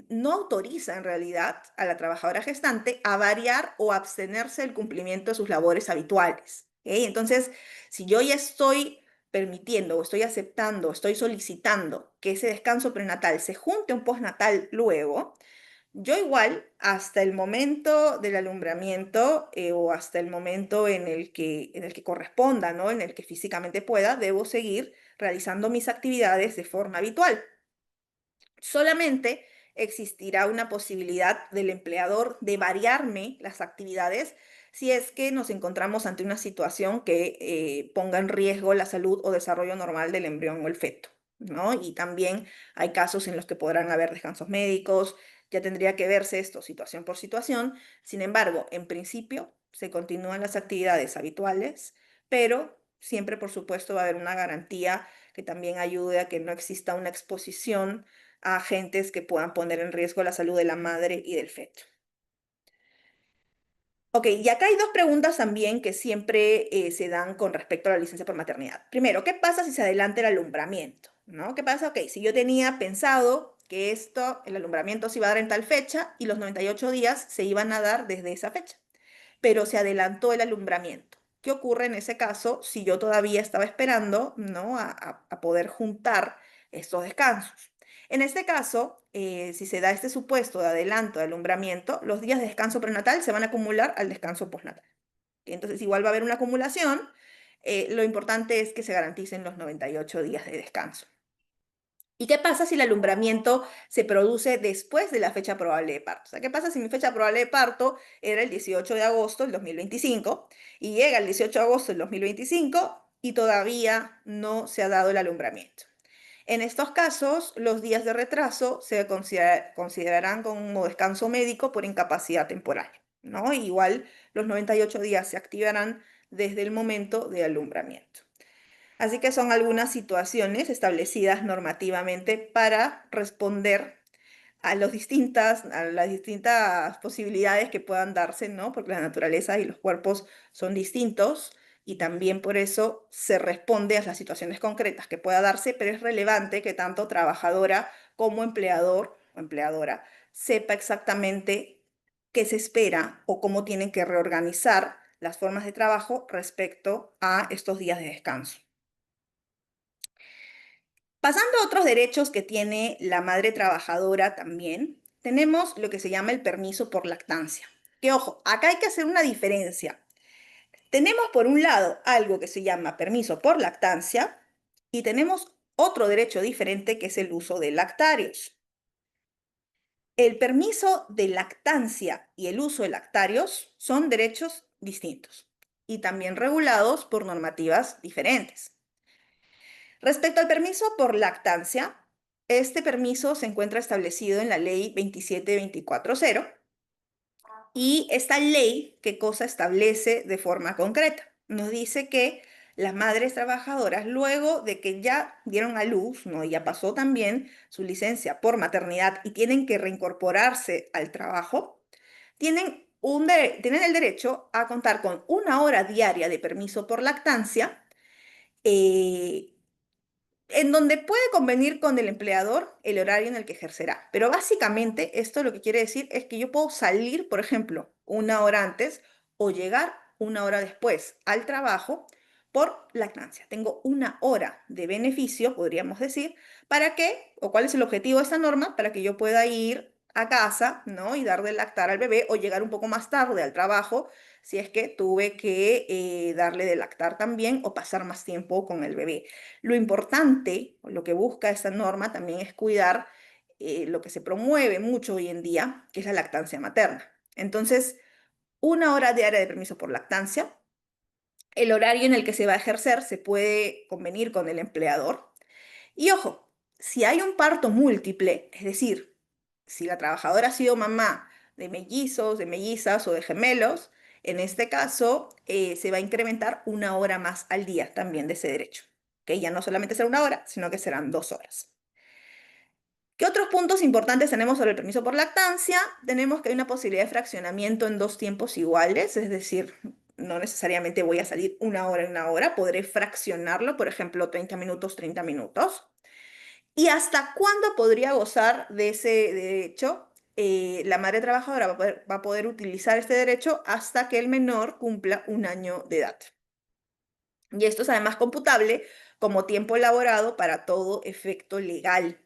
no autoriza en realidad a la trabajadora gestante a variar o abstenerse del cumplimiento de sus labores habituales. ¿Ok? Entonces, si yo ya estoy permitiendo o estoy aceptando, estoy solicitando que ese descanso prenatal se junte a un postnatal luego, yo igual, hasta el momento del alumbramiento o hasta el momento en el que corresponda, ¿no? En el que físicamente pueda, debo seguir realizando mis actividades de forma habitual. Solamente existirá una posibilidad del empleador de variarme las actividades si es que nos encontramos ante una situación que ponga en riesgo la salud o desarrollo normal del embrión o el feto, ¿no? Y también hay casos en los que podrán haber descansos médicos, ya tendría que verse esto situación por situación. Sin embargo, en principio se continúan las actividades habituales, pero siempre, por supuesto, va a haber una garantía que también ayude a que no exista una exposición a agentes que puedan poner en riesgo la salud de la madre y del feto. Ok, y acá hay dos preguntas también que siempre se dan con respecto a la licencia por maternidad. Primero, ¿qué pasa si se adelanta el alumbramiento? ¿No? ¿Qué pasa? Ok, si yo tenía pensado que el alumbramiento se iba a dar en tal fecha y los 98 días se iban a dar desde esa fecha, pero se adelantó el alumbramiento. ¿Qué ocurre en ese caso si yo todavía estaba esperando, ¿no? a poder juntar estos descansos? En este caso, si se da este supuesto de adelanto de alumbramiento, los días de descanso prenatal se van a acumular al descanso postnatal. Entonces, igual va a haber una acumulación. Lo importante es que se garanticen los 98 días de descanso. ¿Y qué pasa si el alumbramiento se produce después de la fecha probable de parto? O sea, ¿qué pasa si mi fecha probable de parto era el 18 de agosto del 2025 y llega el 18 de agosto del 2025 y todavía no se ha dado el alumbramiento? En estos casos, los días de retraso se considerarán como descanso médico por incapacidad temporal, ¿no? Igual los 98 días se activarán desde el momento de alumbramiento. Así que son algunas situaciones establecidas normativamente para responder a las distintas posibilidades que puedan darse, ¿no? Porque la naturaleza y los cuerpos son distintos y también por eso se responde a las situaciones concretas que pueda darse, pero es relevante que tanto trabajadora como empleador o empleadora sepa exactamente qué se espera o cómo tienen que reorganizar las formas de trabajo respecto a estos días de descanso. Pasando a otros derechos que tiene la madre trabajadora también, tenemos lo que se llama el permiso por lactancia. Que ojo, acá hay que hacer una diferencia. Tenemos por un lado algo que se llama permiso por lactancia y tenemos otro derecho diferente que es el uso de lactarios. El permiso de lactancia y el uso de lactarios son derechos distintos y también regulados por normativas diferentes. Respecto al permiso por lactancia, este permiso se encuentra establecido en la ley 27240 y esta ley, ¿qué cosa establece de forma concreta? Nos dice que las madres trabajadoras, luego de que ya dieron a luz, ¿no? Ya pasó también su licencia por maternidad y tienen que reincorporarse al trabajo, tienen el derecho a contar con 1 hora diaria de permiso por lactancia, eh, en donde puede convenir con el empleador el horario en el que ejercerá. Pero básicamente esto lo que quiere decir es que yo puedo salir, por ejemplo, una hora antes o llegar una hora después al trabajo por lactancia. Tengo una hora de beneficio, podríamos decir, ¿para qué? ¿O cuál es el objetivo de esta norma? Para que yo pueda ir a casa, ¿no? Y dar de lactar al bebé o llegar un poco más tarde al trabajo si es que tuve que darle de lactar también o pasar más tiempo con el bebé. Lo importante, o lo que busca esta norma también es cuidar lo que se promueve mucho hoy en día, que es la lactancia materna. Entonces, una hora diaria de permiso por lactancia. El horario en el que se va a ejercer se puede convenir con el empleador. Y ojo, si hay un parto múltiple, es decir, si la trabajadora ha sido mamá de mellizos, de mellizas o de gemelos, en este caso se va a incrementar una hora más al día también de ese derecho. Que ya no solamente será una hora, sino que serán 2 horas. ¿Qué otros puntos importantes tenemos sobre el permiso por lactancia? Tenemos que hay una posibilidad de fraccionamiento en 2 tiempos iguales, es decir, no necesariamente voy a salir una hora en una hora, podré fraccionarlo, por ejemplo, 30 minutos, 30 minutos. ¿Y hasta cuándo podría gozar de ese derecho? La madre trabajadora va a poder utilizar este derecho hasta que el menor cumpla 1 año de edad. Y esto es además computable como tiempo laborado para todo efecto legal.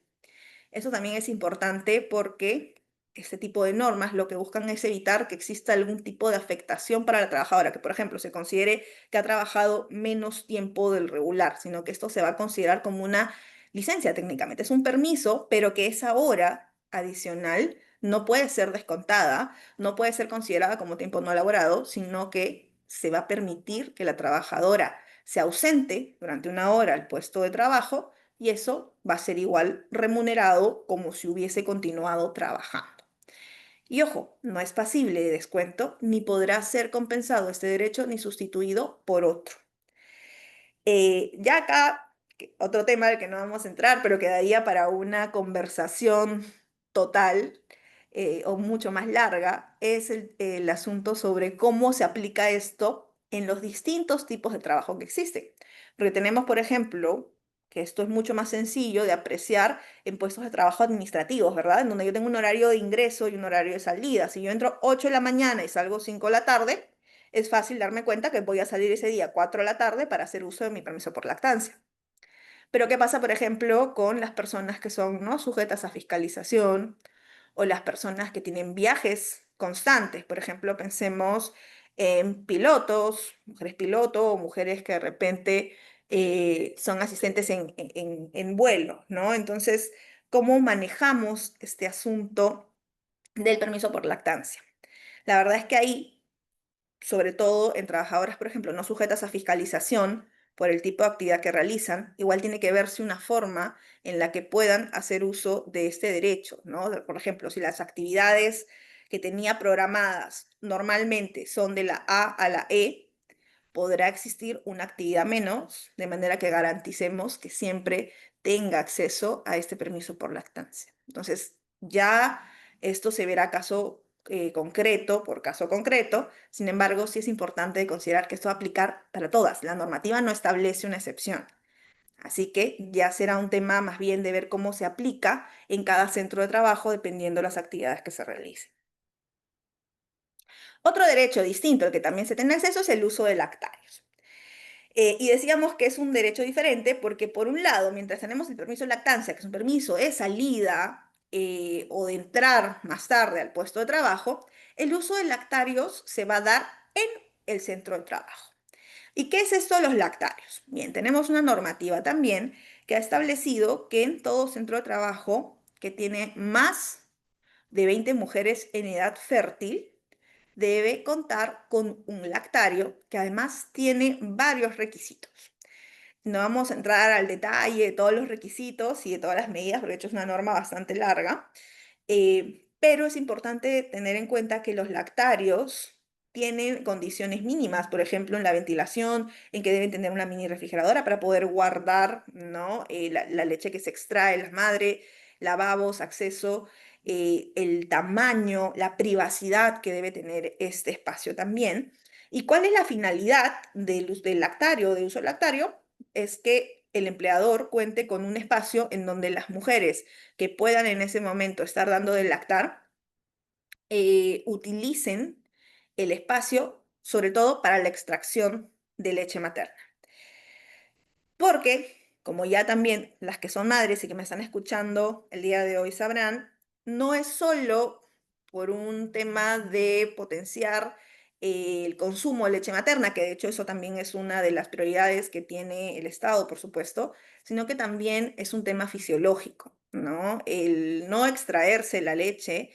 Eso también es importante porque este tipo de normas lo que buscan es evitar que exista algún tipo de afectación para la trabajadora, que por ejemplo se considere que ha trabajado menos tiempo del regular, sino que esto se va a considerar como una licencia técnicamente. Es un permiso, pero que esa hora adicional no puede ser descontada, no puede ser considerada como tiempo no laborado, sino que se va a permitir que la trabajadora se ausente durante una hora al puesto de trabajo y eso va a ser igual remunerado como si hubiese continuado trabajando. Y ojo, no es pasible de descuento ni podrá ser compensado este derecho ni sustituido por otro. Ya acá, otro tema del que no vamos a entrar, pero quedaría para una conversación total o mucho más larga, es el asunto sobre cómo se aplica esto en los distintos tipos de trabajo que existen. Porque tenemos, por ejemplo, que esto es mucho más sencillo de apreciar en puestos de trabajo administrativos, ¿verdad? En donde yo tengo un horario de ingreso y un horario de salida. Si yo entro 8 de la mañana y salgo 5 de la tarde, es fácil darme cuenta que voy a salir ese día 4 de la tarde para hacer uso de mi permiso por lactancia. Pero ¿qué pasa, por ejemplo, con las personas que son no sujetas a fiscalización o las personas que tienen viajes constantes? Por ejemplo, pensemos en pilotos, mujeres piloto o mujeres que de repente son asistentes en vuelo, ¿no? Entonces, ¿cómo manejamos este asunto del permiso por lactancia? La verdad es que ahí sobre todo en trabajadoras, por ejemplo, no sujetas a fiscalización por el tipo de actividad que realizan, igual tiene que verse una forma en la que puedan hacer uso de este derecho, ¿no? Por ejemplo, si las actividades que tenía programadas normalmente son de la A a la E, podrá existir una actividad menos, de manera que garanticemos que siempre tenga acceso a este permiso por lactancia. Entonces, ya esto se verá caso concreto por caso concreto. Sin embargo, sí es importante considerar que esto va a aplicar para todas. La normativa no establece una excepción. Así que ya será un tema más bien de ver cómo se aplica en cada centro de trabajo dependiendo de las actividades que se realicen. Otro derecho distinto al que también se tiene acceso es el uso de lactarios. Y decíamos que es un derecho diferente porque, por un lado, mientras tenemos el permiso de lactancia, que es un permiso de salida o de entrar más tarde al puesto de trabajo, el uso de lactarios se va a dar en el centro de trabajo. ¿Y qué es esto de los lactarios? Bien, tenemos una normativa también que ha establecido que en todo centro de trabajo que tiene más de 20 mujeres en edad fértil, debe contar con un lactario que además tiene varios requisitos. No vamos a entrar al detalle de todos los requisitos y de todas las medidas, porque de hecho es una norma bastante larga, pero es importante tener en cuenta que los lactarios tienen condiciones mínimas, por ejemplo, en la ventilación, en que deben tener una mini refrigeradora para poder guardar, ¿no? La leche que se extrae de la madre, lavabos, acceso, el tamaño, la privacidad que debe tener este espacio también. ¿Y cuál es la finalidad del lactario, de uso del lactario? Es que el empleador cuente con un espacio en donde las mujeres que puedan en ese momento estar dando de lactar, utilicen el espacio, sobre todo para la extracción de leche materna. Porque, como ya también las que son madres y que me están escuchando el día de hoy sabrán, no es solo por un tema de potenciar el consumo de leche materna, que de hecho eso también es una de las prioridades que tiene el Estado, por supuesto, sino que también es un tema fisiológico, ¿no? El no extraerse la leche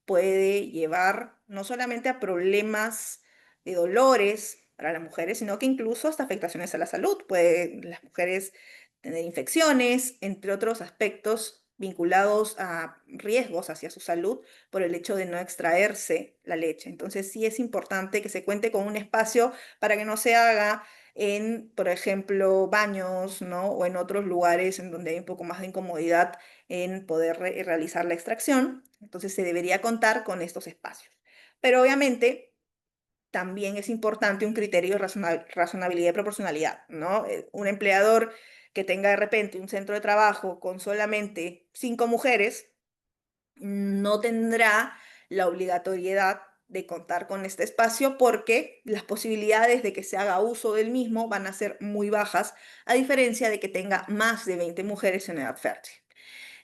puede llevar no solamente a problemas de dolores para las mujeres, sino que incluso hasta afectaciones a la salud. Pueden las mujeres tener infecciones, entre otros aspectos vinculados a riesgos hacia su salud por el hecho de no extraerse la leche. Entonces sí es importante que se cuente con un espacio para que no se haga en, por ejemplo, baños, ¿no? O en otros lugares en donde hay un poco más de incomodidad en poder realizar la extracción. Entonces se debería contar con estos espacios. Pero obviamente también es importante un criterio de razonabilidad y proporcionalidad, ¿no? Un empleador que tenga de repente un centro de trabajo con solamente 5 mujeres no tendrá la obligatoriedad de contar con este espacio porque las posibilidades de que se haga uso del mismo van a ser muy bajas, a diferencia de que tenga más de 20 mujeres en edad fértil.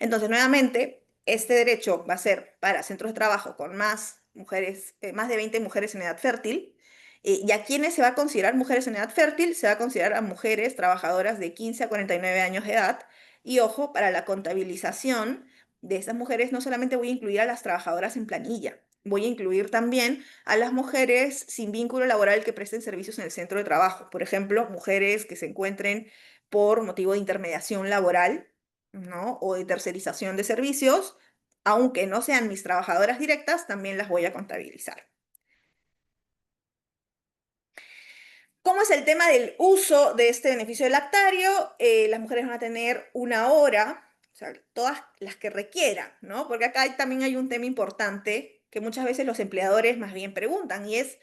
Entonces, nuevamente, este derecho va a ser para centros de trabajo con más mujeres, más de 20 mujeres en edad fértil. ¿Y a quiénes se va a considerar mujeres en edad fértil? Se va a considerar a mujeres trabajadoras de 15 a 49 años de edad. Y ojo, para la contabilización de estas mujeres no solamente voy a incluir a las trabajadoras en planilla, voy a incluir también a las mujeres sin vínculo laboral que presten servicios en el centro de trabajo. Por ejemplo, mujeres que se encuentren por motivo de intermediación laboral, ¿no? O de tercerización de servicios, aunque no sean mis trabajadoras directas, también las voy a contabilizar. ¿Cómo es el tema del uso de este beneficio del lactario? Las mujeres van a tener 1 hora, o sea, todas las que requieran, ¿no? Porque acá también hay un tema importante que muchas veces los empleadores más bien preguntan y es,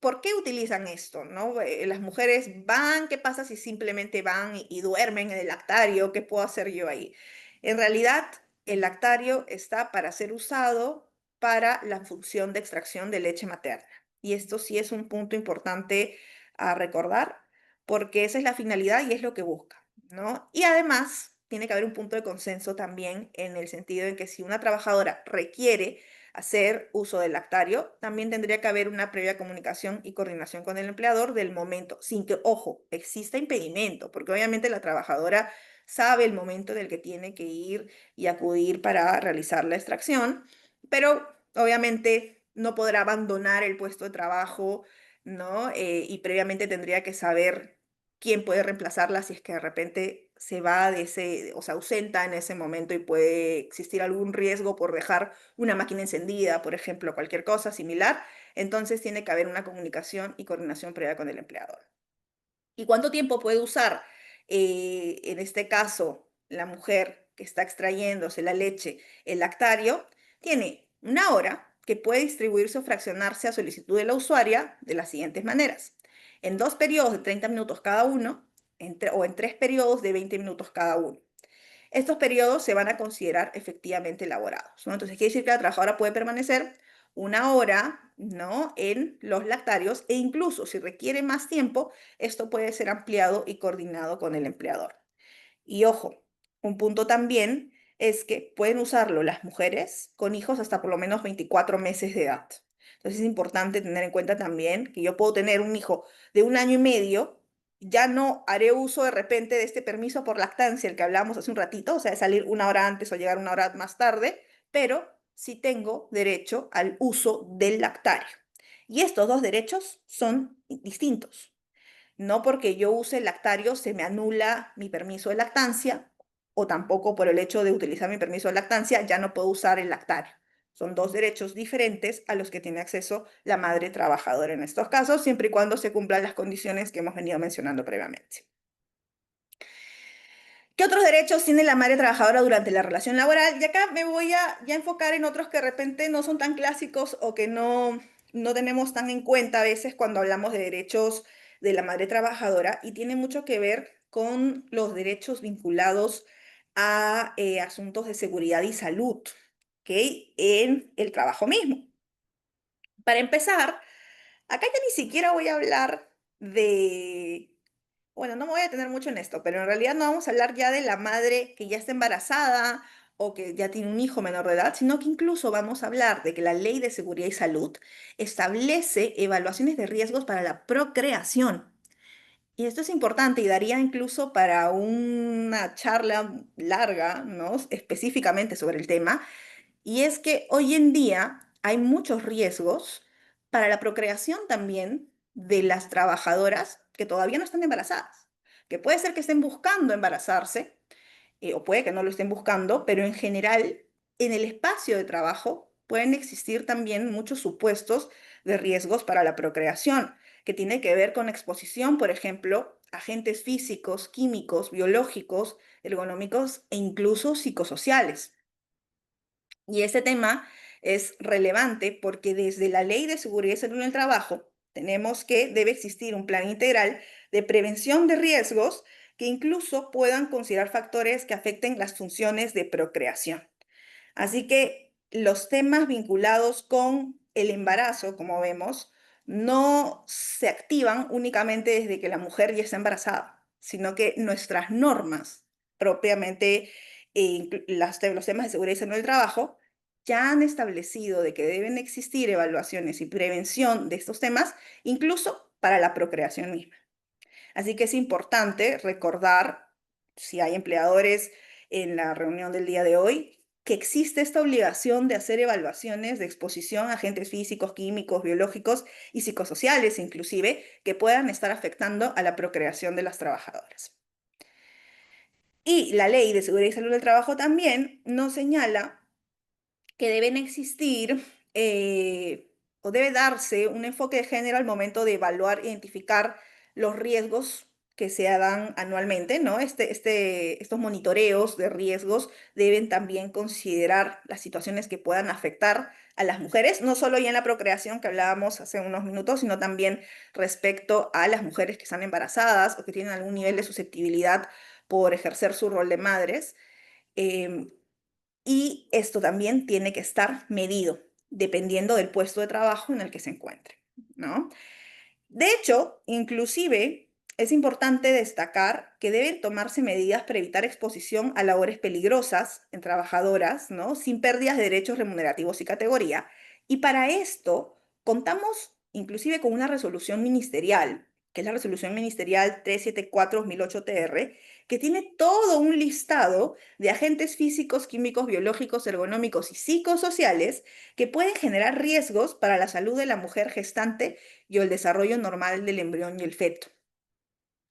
¿por qué utilizan esto? ¿No? Las mujeres van, ¿qué pasa si simplemente van y duermen en el lactario? ¿Qué puedo hacer yo ahí? En realidad, el lactario está para ser usado para la función de extracción de leche materna. Y esto sí es un punto importante a recordar, porque esa es la finalidad y es lo que busca, ¿no? Y además, tiene que haber un punto de consenso también en el sentido de que si una trabajadora requiere hacer uso del lactario, también tendría que haber una previa comunicación y coordinación con el empleador del momento, sin que, ojo, exista impedimento, porque obviamente la trabajadora sabe el momento en el que tiene que ir y acudir para realizar la extracción, pero obviamente no podrá abandonar el puesto de trabajo, ¿no? Y previamente tendría que saber quién puede reemplazarla si es que de repente se va de ese, o se ausenta en ese momento y puede existir algún riesgo por dejar una máquina encendida, por ejemplo, cualquier cosa similar. Entonces tiene que haber una comunicación y coordinación previa con el empleador. ¿Y cuánto tiempo puede usar, en este caso, la mujer que está extrayéndose la leche, el lactario? Tiene 1 hora que puede distribuirse o fraccionarse a solicitud de la usuaria de las siguientes maneras. En 2 periodos de 30 minutos cada uno, o en 3 periodos de 20 minutos cada uno. Estos periodos se van a considerar efectivamente elaborados, ¿no? Entonces, quiere decir que la trabajadora puede permanecer 1 hora, ¿no? En los lactarios e incluso si requiere más tiempo, esto puede ser ampliado y coordinado con el empleador. Y ojo, un punto también es que pueden usarlo las mujeres con hijos hasta por lo menos 24 meses de edad. Entonces es importante tener en cuenta también que yo puedo tener un hijo de 1 año y medio, ya no haré uso de repente de este permiso por lactancia, el que hablamos hace un ratito, o sea, de salir 1 hora antes o llegar 1 hora más tarde, pero sí tengo derecho al uso del lactario. Y estos dos derechos son distintos. No porque yo use el lactario se me anula mi permiso de lactancia o tampoco por el hecho de utilizar mi permiso de lactancia ya no puedo usar el lactario. Son dos derechos diferentes a los que tiene acceso la madre trabajadora en estos casos, siempre y cuando se cumplan las condiciones que hemos venido mencionando previamente. ¿Qué otros derechos tiene la madre trabajadora durante la relación laboral? Y acá me voy a ya enfocar en otros que de repente no son tan clásicos o que no tenemos tan en cuenta a veces cuando hablamos de derechos de la madre trabajadora y tiene mucho que ver con los derechos vinculados a asuntos de seguridad y salud, ¿ok? En el trabajo mismo. Para empezar, acá ya ni siquiera voy a hablar de, bueno, no me voy a detener mucho en esto, pero en realidad no vamos a hablar ya de la madre que ya está embarazada o que ya tiene un hijo menor de edad, sino que incluso vamos a hablar de que la Ley de Seguridad y Salud establece evaluaciones de riesgos para la procreación. Y esto es importante y daría incluso para una charla larga, ¿no? Específicamente sobre el tema. Y es que hoy en día hay muchos riesgos para la procreación también de las trabajadoras que todavía no están embarazadas, que puede ser que estén buscando embarazarse o puede que no lo estén buscando, pero en general en el espacio de trabajo pueden existir también muchos supuestos de riesgos para la procreación, que tiene que ver con exposición, por ejemplo, a agentes físicos, químicos, biológicos, ergonómicos e incluso psicosociales. Y este tema es relevante porque desde la Ley de Seguridad y Salud en el Trabajo tenemos que debe existir un plan integral de prevención de riesgos que incluso puedan considerar factores que afecten las funciones de procreación. Así que los temas vinculados con el embarazo, como vemos, no se activan únicamente desde que la mujer ya está embarazada, sino que nuestras normas propiamente, los temas de seguridad y salud del trabajo, ya han establecido de que deben existir evaluaciones y prevención de estos temas, incluso para la procreación misma. Así que es importante recordar, si hay empleadores en la reunión del día de hoy, que existe esta obligación de hacer evaluaciones de exposición a agentes físicos, químicos, biológicos y psicosociales, inclusive, que puedan estar afectando a la procreación de las trabajadoras. Y la Ley de Seguridad y Salud del Trabajo también nos señala que deben existir o debe darse un enfoque de género al momento de evaluar e identificar los riesgos que se dan anualmente, ¿no? Estos monitoreos de riesgos deben también considerar las situaciones que puedan afectar a las mujeres, no solo ya en la procreación que hablábamos hace unos minutos, sino también respecto a las mujeres que están embarazadas o que tienen algún nivel de susceptibilidad por ejercer su rol de madres. Em, y esto también tiene que estar medido dependiendo del puesto de trabajo en el que se encuentre, ¿no? De hecho, inclusive es importante destacar que deben tomarse medidas para evitar exposición a labores peligrosas en trabajadoras, ¿no? Sin pérdidas de derechos remunerativos y categoría. Y para esto contamos inclusive con una resolución ministerial, que es la resolución ministerial 374-2008-TR, que tiene todo un listado de agentes físicos, químicos, biológicos, ergonómicos y psicosociales que pueden generar riesgos para la salud de la mujer gestante y el desarrollo normal del embrión y el feto.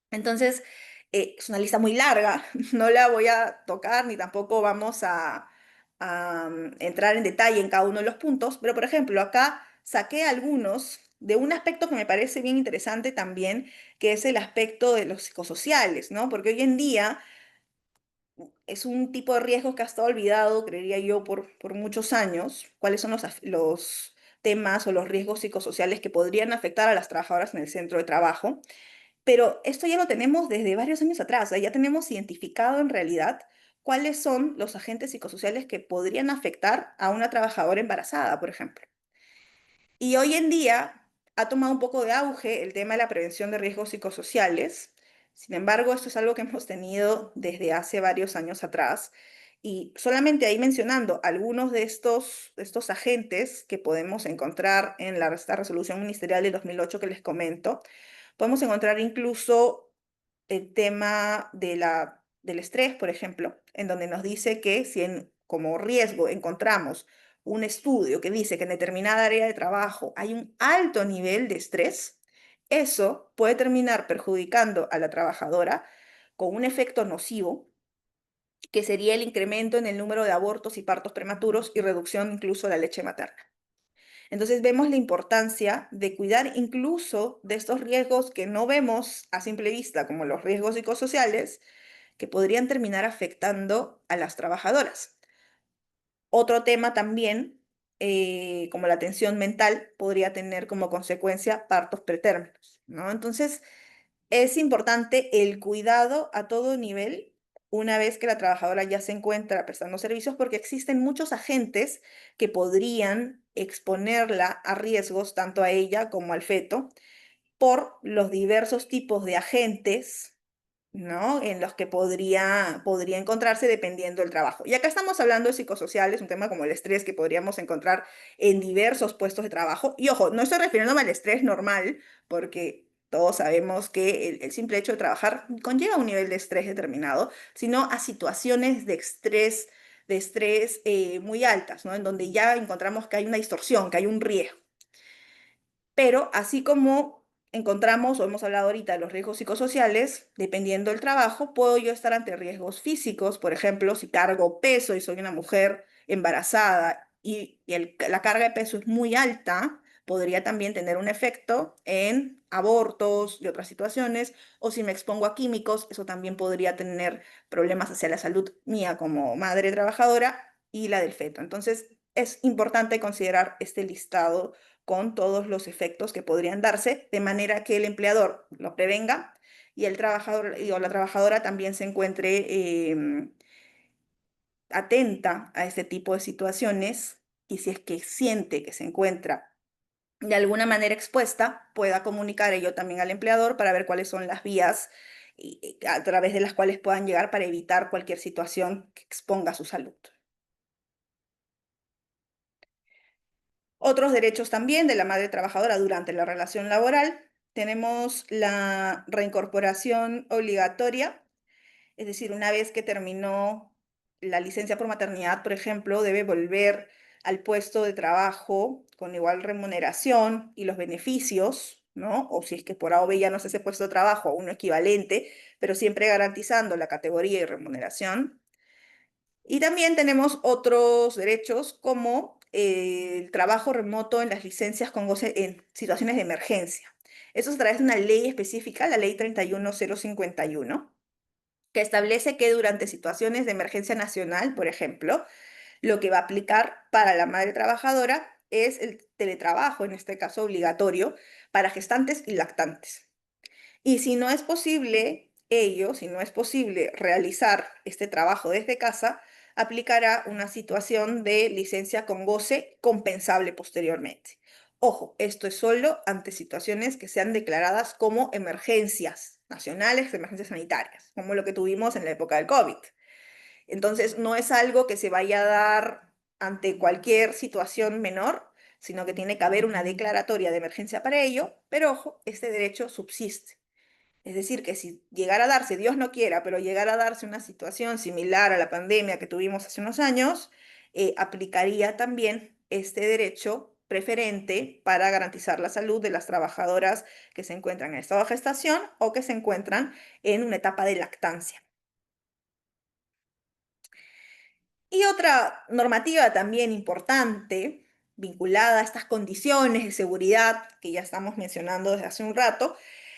Entonces, es una lista muy larga, no la voy a tocar ni tampoco vamos a entrar en detalle en cada uno de los puntos, pero por ejemplo, acá saqué algunos de un aspecto que me parece bien interesante también, que es el aspecto de los psicosociales, ¿no? Porque hoy en día es un tipo de riesgo que ha estado olvidado, creería yo, por muchos años. ¿Cuáles son los temas o los riesgos psicosociales que podrían afectar a las trabajadoras en el centro de trabajo? Pero esto ya lo tenemos desde varios años atrás, ya tenemos identificado en realidad cuáles son los agentes psicosociales que podrían afectar a una trabajadora embarazada, por ejemplo. Y hoy en día ha tomado un poco de auge el tema de la prevención de riesgos psicosociales. Sin embargo, esto es algo que hemos tenido desde hace varios años atrás. Y solamente ahí mencionando algunos de estos agentes que podemos encontrar en esta resolución ministerial de 2008 que les comento, podemos encontrar incluso el tema del estrés, por ejemplo, en donde nos dice que si como riesgo encontramos un estudio que dice que en determinada área de trabajo hay un alto nivel de estrés, eso puede terminar perjudicando a la trabajadora con un efecto nocivo, que sería el incremento en el número de abortos y partos prematuros y reducción incluso de la leche materna. Entonces vemos la importancia de cuidar incluso de estos riesgos que no vemos a simple vista, como los riesgos psicosociales, que podrían terminar afectando a las trabajadoras. Otro tema también, como la tensión mental, podría tener como consecuencia partos pretérminos, ¿no? Entonces, Es importante el cuidado a todo nivel una vez que la trabajadora ya se encuentra prestando servicios, porque existen muchos agentes que podrían exponerla a riesgos, tanto a ella como al feto, por los diversos tipos de agentes, ¿no? En los que podría encontrarse dependiendo del trabajo. Y acá estamos hablando de psicosociales, un tema como el estrés que podríamos encontrar en diversos puestos de trabajo. Y ojo, no estoy refiriéndome al estrés normal, porque todos sabemos que el simple hecho de trabajar conlleva un nivel de estrés determinado, sino a situaciones de estrés muy altas, ¿no? En donde ya encontramos que hay una distorsión, que hay un riesgo. Pero así como encontramos o hemos hablado ahorita de los riesgos psicosociales, dependiendo del trabajo, puedo yo estar ante riesgos físicos, por ejemplo, si cargo peso y soy una mujer embarazada y la carga de peso es muy alta, podría también tener un efecto en abortos y otras situaciones, o si me expongo a químicos, eso también podría tener problemas hacia la salud mía como madre trabajadora y la del feto. Entonces, es importante considerar este listado con todos los efectos que podrían darse, de manera que el empleador lo prevenga y el trabajador o la trabajadora también se encuentre atenta a este tipo de situaciones y si es que siente que se encuentra de alguna manera expuesta, pueda comunicar ello también al empleador para ver cuáles son las vías a través de las cuales puedan llegar para evitar cualquier situación que exponga su salud. Otros derechos también de la madre trabajadora durante la relación laboral. Tenemos la reincorporación obligatoria, es decir, una vez que terminó la licencia por maternidad, por ejemplo, debe volver al puesto de trabajo con igual remuneración y los beneficios, ¿no? O si es que por A o B ya no es ese puesto de trabajo, uno equivalente, pero siempre garantizando la categoría y remuneración. Y también tenemos otros derechos como el trabajo remoto en las licencias con goce en situaciones de emergencia. Eso es a través de una ley específica, la ley 31051, que establece que durante situaciones de emergencia nacional, por ejemplo, lo que va a aplicar para la madre trabajadora es el teletrabajo, en este caso obligatorio, para gestantes y lactantes. Y si no es posible ello, si no es posible realizar este trabajo desde casa, aplicará una situación de licencia con goce compensable posteriormente. Ojo, esto es solo ante situaciones que sean declaradas como emergencias nacionales, emergencias sanitarias, como lo que tuvimos en la época del COVID. Entonces, no es algo que se vaya a dar ante cualquier situación menor, sino que tiene que haber una declaratoria de emergencia para ello, pero ojo, este derecho subsiste. Es decir, que si llegara a darse, Dios no quiera, pero llegara a darse una situación similar a la pandemia que tuvimos hace unos años, aplicaría también este derecho preferente para garantizar la salud de las trabajadoras que se encuentran en estado de gestación o que se encuentran en una etapa de lactancia. Y otra normativa también importante, vinculada a estas condiciones de seguridad que ya estamos mencionando desde hace un rato,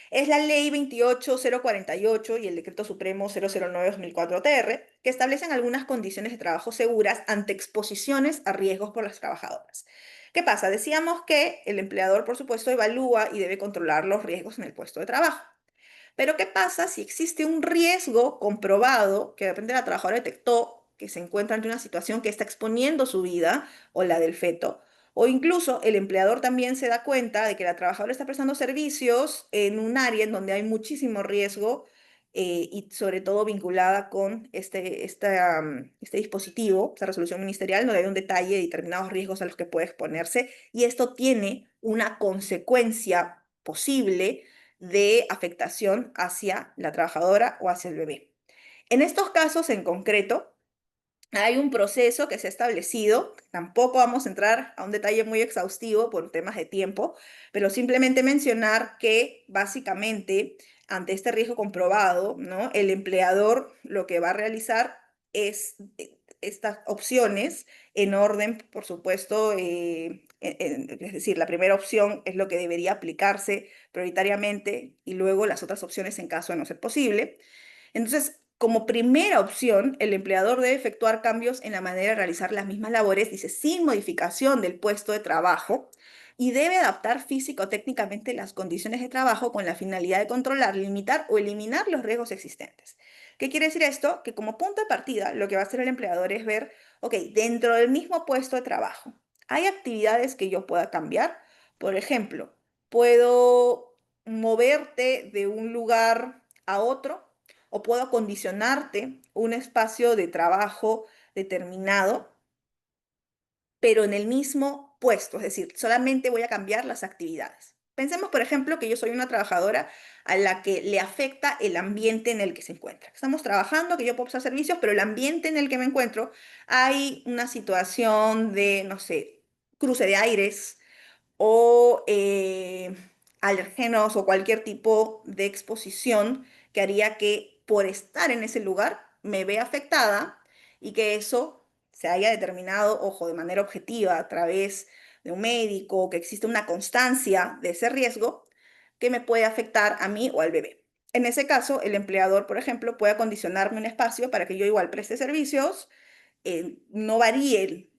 es la Ley 28048 y el Decreto Supremo 009/2004 que establecen algunas condiciones de trabajo seguras ante exposiciones a riesgos por las trabajadoras. ¿Qué pasa? Decíamos que el empleador, por supuesto, evalúa y debe controlar los riesgos en el puesto de trabajo. Pero ¿qué pasa si existe un riesgo comprobado que de repente la trabajadora detectó que se encuentra ante una situación que está exponiendo su vida o la del feto? O incluso el empleador también se da cuenta de que la trabajadora está prestando servicios en un área en donde hay muchísimo riesgo y sobre todo vinculada con este dispositivo, esta resolución ministerial, donde hay un detalle de determinados riesgos a los que puede exponerse y esto tiene una consecuencia posible de afectación hacia la trabajadora o hacia el bebé. En estos casos en concreto, hay un proceso que se ha establecido, tampoco vamos a entrar a un detalle muy exhaustivo por temas de tiempo, pero simplemente mencionar que básicamente ante este riesgo comprobado, ¿no? El empleador lo que va a realizar es estas opciones en orden, por supuesto, es decir, la primera opción es lo que debería aplicarse prioritariamente y luego las otras opciones en caso de no ser posible. Entonces, como primera opción, el empleador debe efectuar cambios en la manera de realizar las mismas labores, dice, sin modificación del puesto de trabajo, y debe adaptar físico o técnicamente las condiciones de trabajo con la finalidad de controlar, limitar o eliminar los riesgos existentes. ¿Qué quiere decir esto? Que como punto de partida, lo que va a hacer el empleador es ver, ok, dentro del mismo puesto de trabajo, ¿hay actividades que yo pueda cambiar? Por ejemplo, puedo moverte de un lugar a otro o puedo acondicionarte un espacio de trabajo determinado, pero en el mismo puesto, es decir, solamente voy a cambiar las actividades. Pensemos, por ejemplo, que yo soy una trabajadora a la que le afecta el ambiente en el que se encuentra. Estamos trabajando, que yo puedo prestar servicios, pero el ambiente en el que me encuentro, hay una situación de, no sé, cruce de aires, o alérgenos o cualquier tipo de exposición que haría que por estar en ese lugar me vea afectada y que eso se haya determinado, ojo, de manera objetiva a través de un médico, que existe una constancia de ese riesgo que me puede afectar a mí o al bebé. En ese caso, el empleador, por ejemplo, puede acondicionarme un espacio para que yo igual preste servicios, no varíe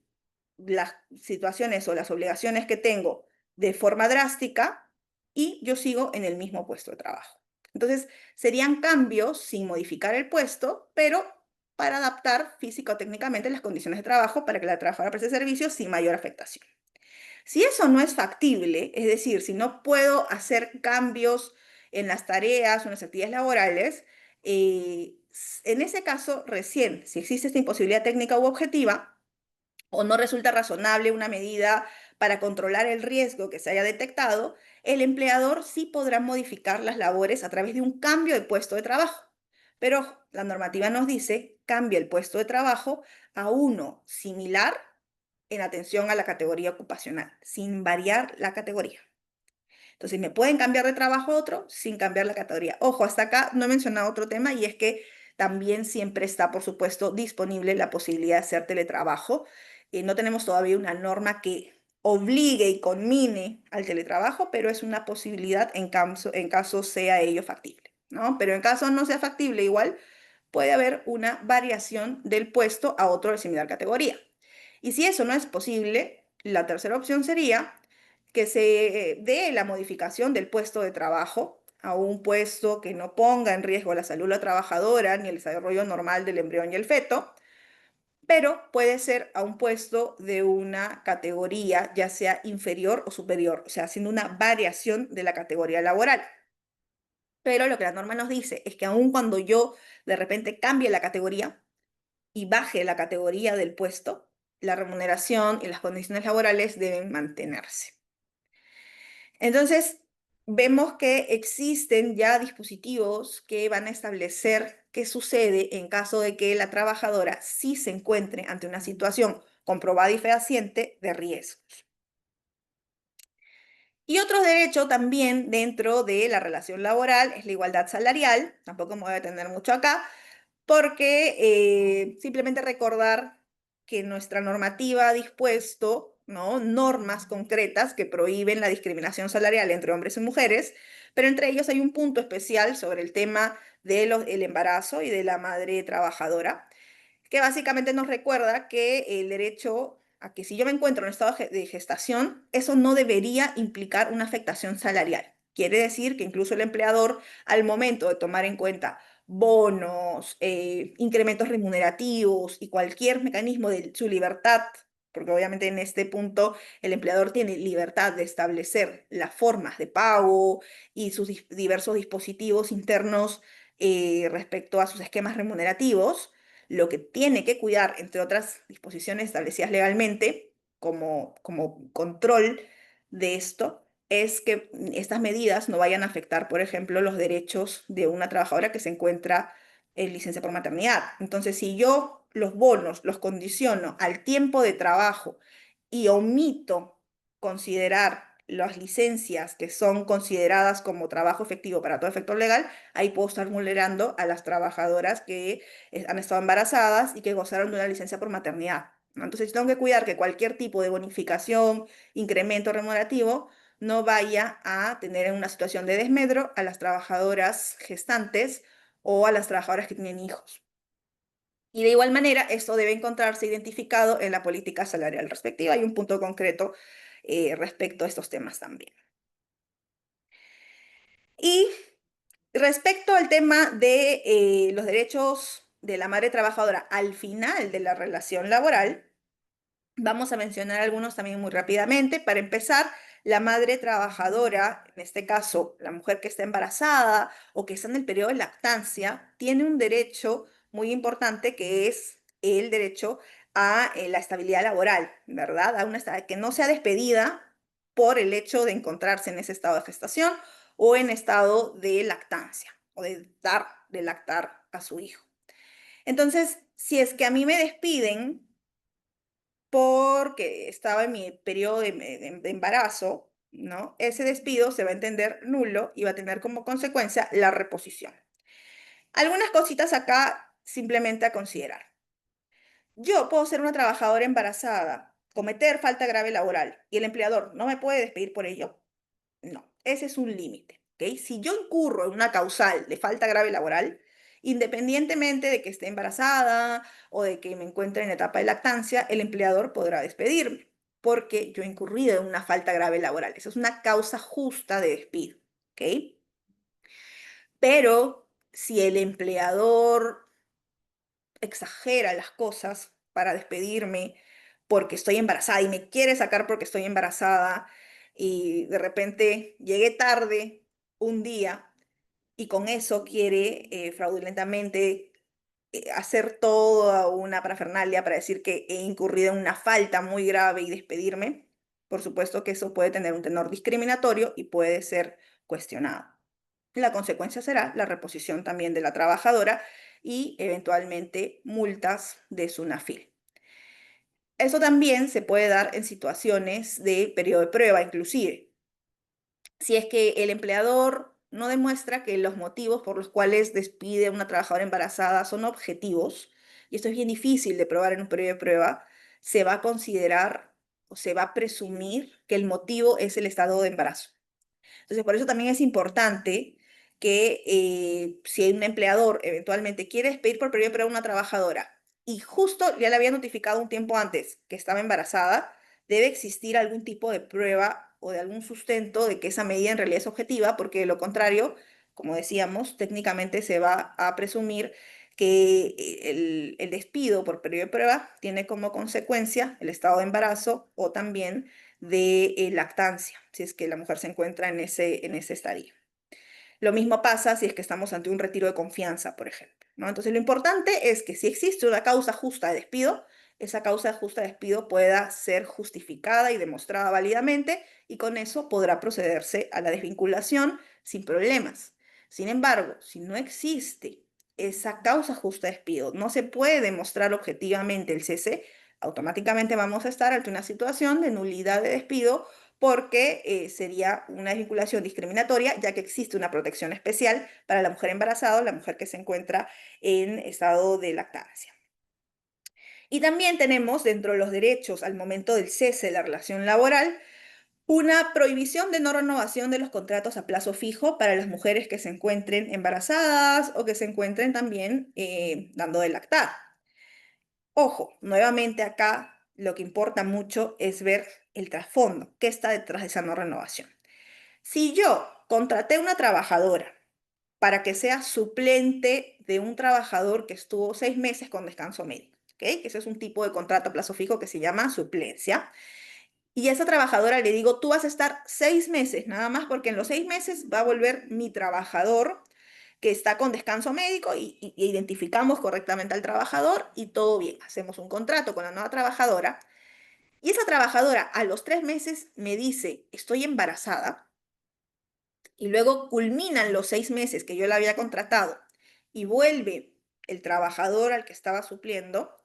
las situaciones o las obligaciones que tengo de forma drástica y yo sigo en el mismo puesto de trabajo. Entonces, serían cambios sin modificar el puesto, pero para adaptar física o técnicamente las condiciones de trabajo para que la trabajadora preste servicios sin mayor afectación. Si eso no es factible, es decir, si no puedo hacer cambios en las tareas o en las actividades laborales, en ese caso, recién, si existe esta imposibilidad técnica u objetiva, o no resulta razonable una medida para controlar el riesgo que se haya detectado, el empleador sí podrá modificar las labores a través de un cambio de puesto de trabajo. Pero la normativa nos dice, cambia el puesto de trabajo a uno similar en atención a la categoría ocupacional, sin variar la categoría. Entonces, me pueden cambiar de trabajo a otro sin cambiar la categoría. Ojo, hasta acá no he mencionado otro tema y es que también siempre está, por supuesto, disponible la posibilidad de hacer teletrabajo. No tenemos todavía una norma que obligue y conmine al teletrabajo, pero es una posibilidad en caso sea ello factible, ¿no? Pero en caso no sea factible, igual puede haber una variación del puesto a otro de similar categoría. Y si eso no es posible, la tercera opción sería que se dé la modificación del puesto de trabajo a un puesto que no ponga en riesgo la salud de la trabajadora ni el desarrollo normal del embrión y el feto, pero puede ser a un puesto de una categoría, ya sea inferior o superior, o sea, haciendo una variación de la categoría laboral. Pero lo que la norma nos dice es que aun cuando yo de repente cambie la categoría y baje la categoría del puesto, la remuneración y las condiciones laborales deben mantenerse. Entonces, vemos que existen ya dispositivos que van a establecer qué sucede en caso de que la trabajadora sí se encuentre ante una situación comprobada y fehaciente de riesgos. Y otro derecho también dentro de la relación laboral es la igualdad salarial, tampoco me voy a detener mucho acá, porque simplemente recordar que nuestra normativa ha dispuesto, ¿no?, normas concretas que prohíben la discriminación salarial entre hombres y mujeres, pero entre ellos hay un punto especial sobre el tema del embarazo y de la madre trabajadora, que básicamente nos recuerda que el derecho a que si yo me encuentro en estado de gestación, eso no debería implicar una afectación salarial. Quiere decir que incluso el empleador, al momento de tomar en cuenta bonos, incrementos remunerativos y cualquier mecanismo de su libertad, porque obviamente en este punto el empleador tiene libertad de establecer las formas de pago y sus diversos dispositivos internos respecto a sus esquemas remunerativos, lo que tiene que cuidar, entre otras disposiciones establecidas legalmente, como control de esto, es que estas medidas no vayan a afectar, por ejemplo, los derechos de una trabajadora que se encuentra en licencia por maternidad. Entonces, si yo los bonos los condiciono al tiempo de trabajo y omito considerar las licencias que son consideradas como trabajo efectivo para todo efecto legal, ahí puedo estar vulnerando a las trabajadoras que han estado embarazadas y que gozaron de una licencia por maternidad, ¿no? Entonces, tengo que cuidar que cualquier tipo de bonificación, incremento remunerativo, no vaya a tener en una situación de desmedro a las trabajadoras gestantes o a las trabajadoras que tienen hijos. Y de igual manera, esto debe encontrarse identificado en la política salarial respectiva. Hay un punto concreto respecto a estos temas también. Y respecto al tema de los derechos de la madre trabajadora al final de la relación laboral, vamos a mencionar algunos también muy rápidamente. Para empezar, la madre trabajadora, en este caso la mujer que está embarazada o que está en el periodo de lactancia, tiene un derecho muy importante que es el derecho a la estabilidad laboral, ¿verdad? Que no sea despedida por el hecho de encontrarse en ese estado de gestación o en estado de lactancia o de dar de lactar a su hijo. Entonces, si es que a mí me despiden porque estaba en mi periodo de embarazo, ¿no? Ese despido se va a entender nulo y va a tener como consecuencia la reposición. Algunas cositas acá simplemente a considerar. Yo puedo ser una trabajadora embarazada, cometer falta grave laboral y el empleador no me puede despedir por ello. No, ese es un límite, ¿ok? Si yo incurro en una causal de falta grave laboral, independientemente de que esté embarazada o de que me encuentre en etapa de lactancia, el empleador podrá despedirme porque yo he incurrido en una falta grave laboral. Esa es una causa justa de despido, ¿ok? Pero si el empleador exagera las cosas para despedirme porque estoy embarazada y me quiere sacar porque estoy embarazada y de repente llegué tarde un día y con eso quiere fraudulentamente hacer toda una parafernalia para decir que he incurrido en una falta muy grave y despedirme, por supuesto que eso puede tener un tenor discriminatorio y puede ser cuestionado. La consecuencia será la reposición también de la trabajadora y eventualmente multas de SUNAFIL. Eso también se puede dar en situaciones de periodo de prueba, inclusive. Si es que el empleador no demuestra que los motivos por los cuales despide a una trabajadora embarazada son objetivos, y esto es bien difícil de probar en un periodo de prueba, se va a considerar o se va a presumir que el motivo es el estado de embarazo. Entonces, por eso también es importante que si un empleador eventualmente quiere despedir por periodo de prueba a una trabajadora y justo ya le había notificado un tiempo antes que estaba embarazada, debe existir algún tipo de prueba o de algún sustento de que esa medida en realidad es objetiva, porque de lo contrario, como decíamos, técnicamente se va a presumir que el despido por periodo de prueba tiene como consecuencia el estado de embarazo o también de lactancia, si es que la mujer se encuentra en ese estadio. Lo mismo pasa si es que estamos ante un retiro de confianza, por ejemplo, ¿no? Entonces, lo importante es que si existe una causa justa de despido, esa causa justa de despido pueda ser justificada y demostrada válidamente y con eso podrá procederse a la desvinculación sin problemas. Sin embargo, si no existe esa causa justa de despido, no se puede demostrar objetivamente el cese, automáticamente vamos a estar ante una situación de nulidad de despido porque sería una desvinculación discriminatoria, ya que existe una protección especial para la mujer embarazada o la mujer que se encuentra en estado de lactancia. Y también tenemos dentro de los derechos al momento del cese de la relación laboral una prohibición de no renovación de los contratos a plazo fijo para las mujeres que se encuentren embarazadas o que se encuentren también dando de lactar. Ojo, nuevamente acá lo que importa mucho es ver el trasfondo, qué está detrás de esa no renovación. Si yo contraté una trabajadora para que sea suplente de un trabajador que estuvo 6 meses con descanso médico, ¿ok? Ese es un tipo de contrato a plazo fijo que se llama suplencia. Y a esa trabajadora le digo, tú vas a estar 6 meses nada más porque en los 6 meses va a volver mi trabajador que está con descanso médico y identificamos correctamente al trabajador y todo bien. Hacemos un contrato con la nueva trabajadora y esa trabajadora a los 3 meses me dice, estoy embarazada y luego culminan los 6 meses que yo la había contratado y vuelve el trabajador al que estaba supliendo,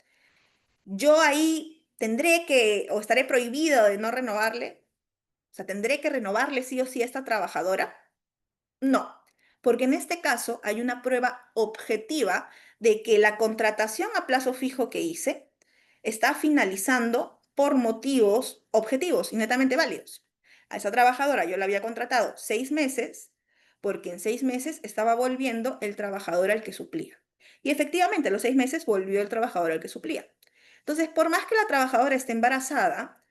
yo ahí tendré que, o estaré prohibido de no renovarle, o sea, tendré que renovarle sí o sí a esta trabajadora. No, porque en este caso hay una prueba objetiva de que la contratación a plazo fijo que hice está finalizando por motivos objetivos y netamente válidos. A esa trabajadora yo la había contratado 6 meses porque en 6 meses estaba volviendo el trabajador al que suplía. Y efectivamente, a los 6 meses volvió el trabajador al que suplía. Entonces, por más que la trabajadora esté embarazada,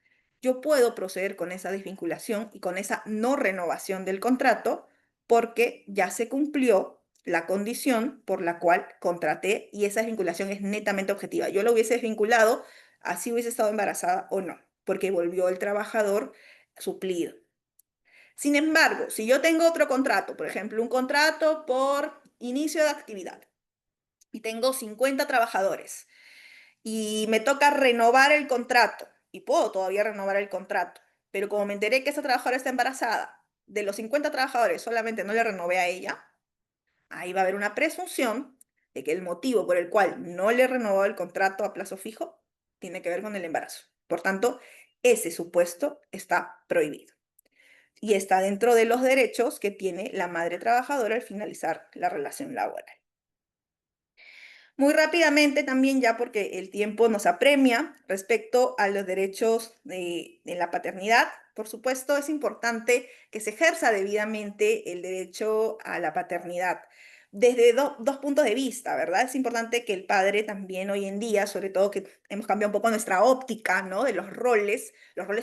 yo puedo proceder con esa desvinculación y con esa no renovación del contrato porque ya se cumplió la condición por la cual contraté y esa desvinculación es netamente objetiva. Yo lo hubiese desvinculado así hubiese estado embarazada o no, porque volvió el trabajador suplido. Sin embargo, si yo tengo otro contrato, por ejemplo, un contrato por inicio de actividad y tengo 50 trabajadores y me toca renovar el contrato y puedo todavía renovar el contrato, pero como me enteré que esa trabajadora está embarazada, de los 50 trabajadores solamente no le renové a ella, ahí va a haber una presunción de que el motivo por el cual no le renovó el contrato a plazo fijo tiene que ver con el embarazo. Por tanto, ese supuesto está prohibido y está dentro de los derechos que tiene la madre trabajadora al finalizar la relación laboral. Muy rápidamente también ya porque el tiempo nos apremia respecto a los derechos de la paternidad. Por supuesto, es importante que se ejerza debidamente el derecho a la paternidad desde dos puntos de vista, ¿verdad? Es importante que el padre también hoy en día, sobre todo que hemos cambiado un poco nuestra óptica, ¿no? De los roles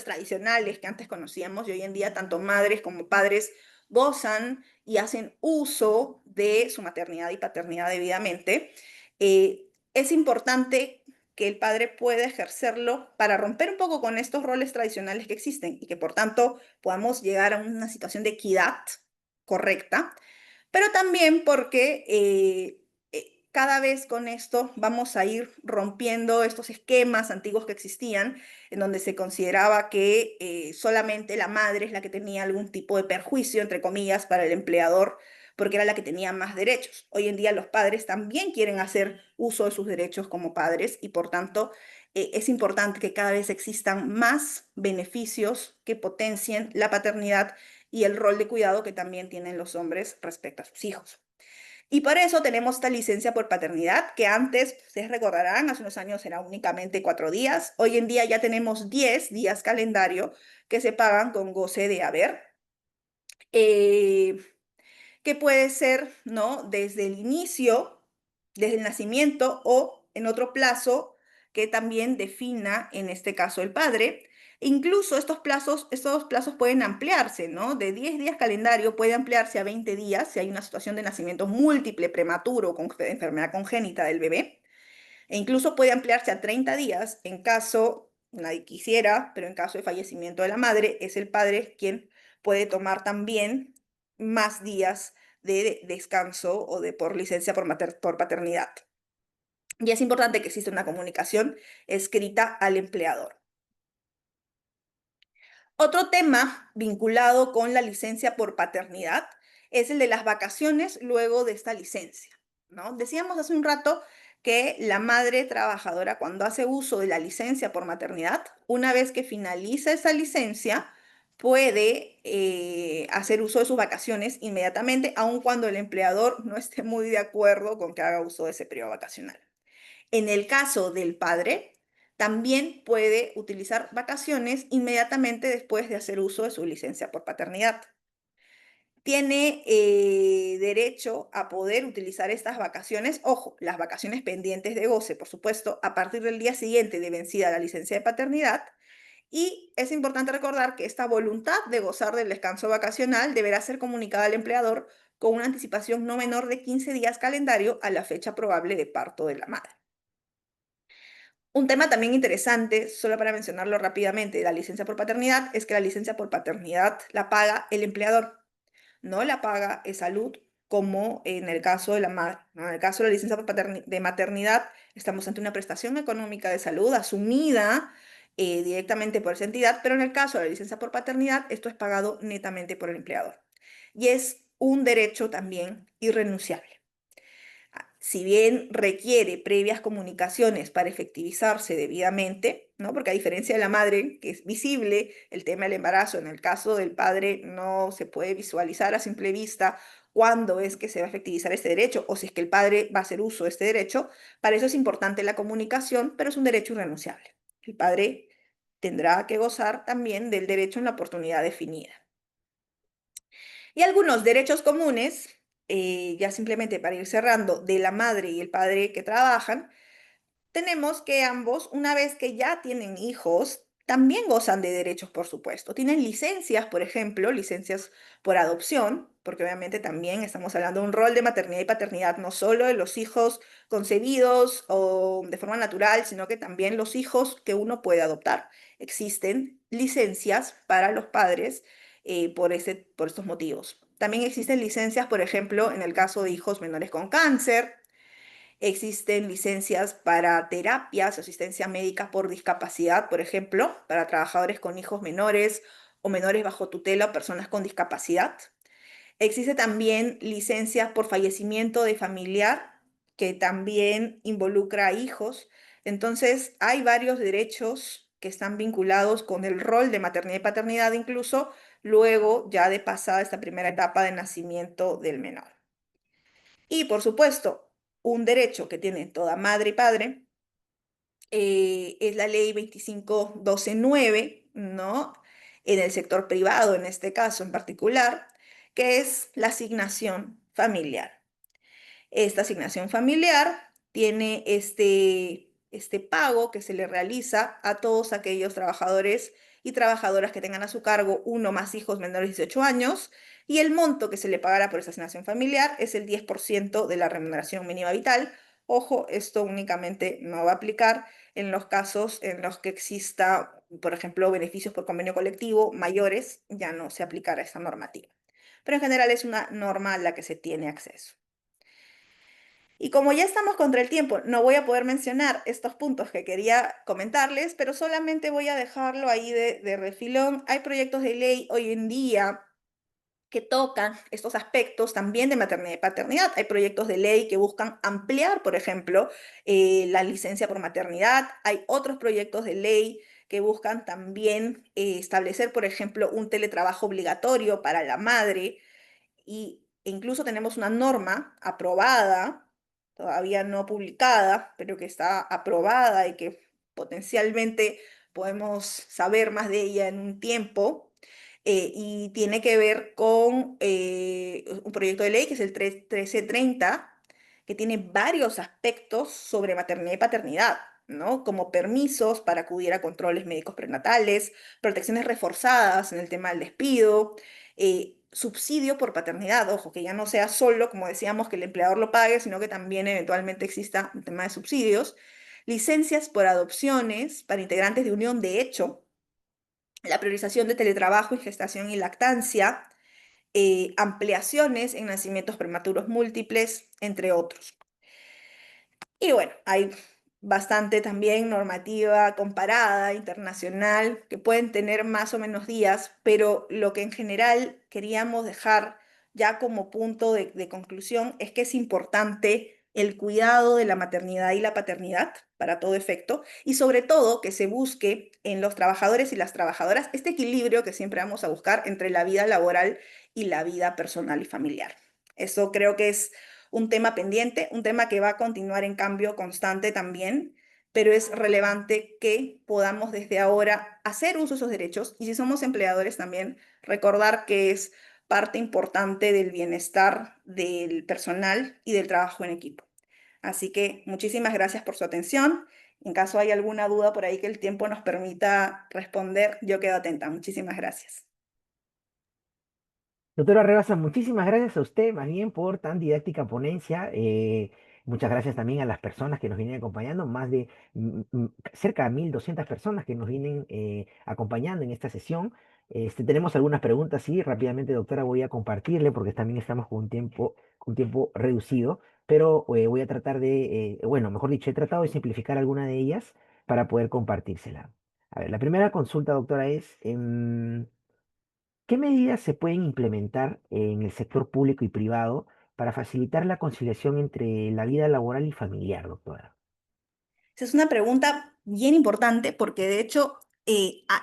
tradicionales que antes conocíamos y hoy en día tanto madres como padres gozan y hacen uso de su maternidad y paternidad debidamente. Es importante que el padre pueda ejercerlo para romper un poco con estos roles tradicionales que existen y que por tanto podamos llegar a una situación de equidad correcta, pero también porque cada vez con esto vamos a ir rompiendo estos esquemas antiguos que existían, en donde se consideraba que solamente la madre es la que tenía algún tipo de perjuicio, entre comillas, para el empleador porque era la que tenía más derechos. Hoy en día los padres también quieren hacer uso de sus derechos como padres y por tanto es importante que cada vez existan más beneficios que potencien la paternidad y el rol de cuidado que también tienen los hombres respecto a sus hijos. Y por eso tenemos esta licencia por paternidad, que antes, ustedes recordarán, hace unos años era únicamente 4 días. Hoy en día ya tenemos 10 días calendario que se pagan con goce de haber. Eh, que puede ser, ¿no? Desde el inicio, desde el nacimiento o en otro plazo que también defina, en este caso, el padre. Incluso estos plazos pueden ampliarse, ¿no? De 10 días calendario puede ampliarse a 20 días si hay una situación de nacimiento múltiple, prematuro, con enfermedad congénita del bebé. E incluso puede ampliarse a 30 días en caso, nadie quisiera, pero en caso de fallecimiento de la madre, es el padre quien puede tomar también más días de descanso o de por licencia por paternidad. Y es importante que exista una comunicación escrita al empleador. Otro tema vinculado con la licencia por paternidad es el de las vacaciones luego de esta licencia, ¿no? Decíamos hace un rato que la madre trabajadora cuando hace uso de la licencia por maternidad, una vez que finaliza esa licencia, puede hacer uso de sus vacaciones inmediatamente, aun cuando el empleador no esté muy de acuerdo con que haga uso de ese periodo vacacional. En el caso del padre, también puede utilizar vacaciones inmediatamente después de hacer uso de su licencia por paternidad. Tiene derecho a poder utilizar estas vacaciones, ojo, las vacaciones pendientes de goce, por supuesto, a partir del día siguiente de vencida la licencia de paternidad. Y es importante recordar que esta voluntad de gozar del descanso vacacional deberá ser comunicada al empleador con una anticipación no menor de 15 días calendario a la fecha probable de parto de la madre. Un tema también interesante, solo para mencionarlo rápidamente, de la licencia por paternidad, es que la licencia por paternidad la paga el empleador, no la paga salud, como en el caso de la madre, ¿no? En el caso de la licencia por de maternidad, estamos ante una prestación económica de salud asumida directamente por esa entidad, pero en el caso de la licencia por paternidad, esto es pagado netamente por el empleador. Y es un derecho también irrenunciable. Si bien requiere previas comunicaciones para efectivizarse debidamente, ¿no? Porque a diferencia de la madre, que es visible el tema del embarazo, en el caso del padre no se puede visualizar a simple vista cuándo es que se va a efectivizar este derecho o si es que el padre va a hacer uso de este derecho. Para eso es importante la comunicación, pero es un derecho irrenunciable. El padre tendrá que gozar también del derecho en la oportunidad definida. Y algunos derechos comunes, ya simplemente para ir cerrando, de la madre y el padre que trabajan, tenemos que ambos, una vez que ya tienen hijos, también gozan de derechos, por supuesto. Tienen licencias, por ejemplo, licencias por adopción, porque obviamente también estamos hablando de un rol de maternidad y paternidad, no solo de los hijos concebidos o de forma natural, sino que también los hijos que uno puede adoptar. Existen licencias para los padres por estos motivos. También existen licencias, por ejemplo, en el caso de hijos menores con cáncer. Existen licencias para terapias o asistencia médica por discapacidad, por ejemplo, para trabajadores con hijos menores o menores bajo tutela o personas con discapacidad. Existe también licencias por fallecimiento de familiar, que también involucra a hijos. Entonces, hay varios derechos que están vinculados con el rol de maternidad y paternidad, incluso luego ya de pasada esta primera etapa de nacimiento del menor. Y por supuesto, un derecho que tiene toda madre y padre es la ley 25.12.9, ¿no? En el sector privado, en este caso en particular, que es la asignación familiar. Esta asignación familiar tiene este pago que se le realiza a todos aquellos trabajadores y trabajadoras que tengan a su cargo uno o más hijos menores de 18 años, y el monto que se le pagará por esa asignación familiar es el 10% de la remuneración mínima vital. Ojo, esto únicamente no va a aplicar en los casos en los que exista, por ejemplo, beneficios por convenio colectivo mayores, ya no se aplicará esa normativa. Pero en general es una norma a la que se tiene acceso. Y como ya estamos contra el tiempo, no voy a poder mencionar estos puntos que quería comentarles, pero solamente voy a dejarlo ahí de refilón. Hay proyectos de ley hoy en día que tocan estos aspectos también de maternidad y paternidad. Hay proyectos de ley que buscan ampliar, por ejemplo, la licencia por maternidad. Hay otros proyectos de ley que buscan también establecer, por ejemplo, un teletrabajo obligatorio para la madre, y incluso tenemos una norma aprobada, todavía no publicada, pero que está aprobada y que potencialmente podemos saber más de ella en un tiempo, y tiene que ver con un proyecto de ley que es el 1330, que tiene varios aspectos sobre maternidad y paternidad, ¿no? Como permisos para acudir a controles médicos prenatales, protecciones reforzadas en el tema del despido, subsidio por paternidad, ojo, que ya no sea solo, como decíamos, que el empleador lo pague, sino que también eventualmente exista un tema de subsidios, licencias por adopciones para integrantes de unión de hecho, la priorización de teletrabajo y gestación y lactancia, ampliaciones en nacimientos prematuros múltiples, entre otros. Y bueno, hay bastante también normativa comparada, internacional, que pueden tener más o menos días, pero lo que en general queríamos dejar ya como punto de conclusión es que es importante el cuidado de la maternidad y la paternidad para todo efecto, y sobre todo que se busque en los trabajadores y las trabajadoras este equilibrio que siempre vamos a buscar entre la vida laboral y la vida personal y familiar. Eso creo que es un tema pendiente, un tema que va a continuar en cambio constante también, pero es relevante que podamos desde ahora hacer uso de esos derechos, y si somos empleadores también recordar que es parte importante del bienestar del personal y del trabajo en equipo. Así que muchísimas gracias por su atención. En caso hay alguna duda por ahí que el tiempo nos permita responder, yo quedo atenta. Muchísimas gracias. Doctora Rebasa, muchísimas gracias a usted más bien por tan didáctica ponencia. Muchas gracias también a las personas que nos vienen acompañando, más de cerca de 1.200 personas que nos vienen acompañando en esta sesión. Tenemos algunas preguntas, sí, rápidamente, doctora, voy a compartirle porque también estamos con tiempo reducido, pero voy a tratar bueno, mejor dicho, he tratado de simplificar alguna de ellas para poder compartírsela. A ver, la primera consulta, doctora, es... ¿qué medidas se pueden implementar en el sector público y privado para facilitar la conciliación entre la vida laboral y familiar, doctora? Esa es una pregunta bien importante porque de hecho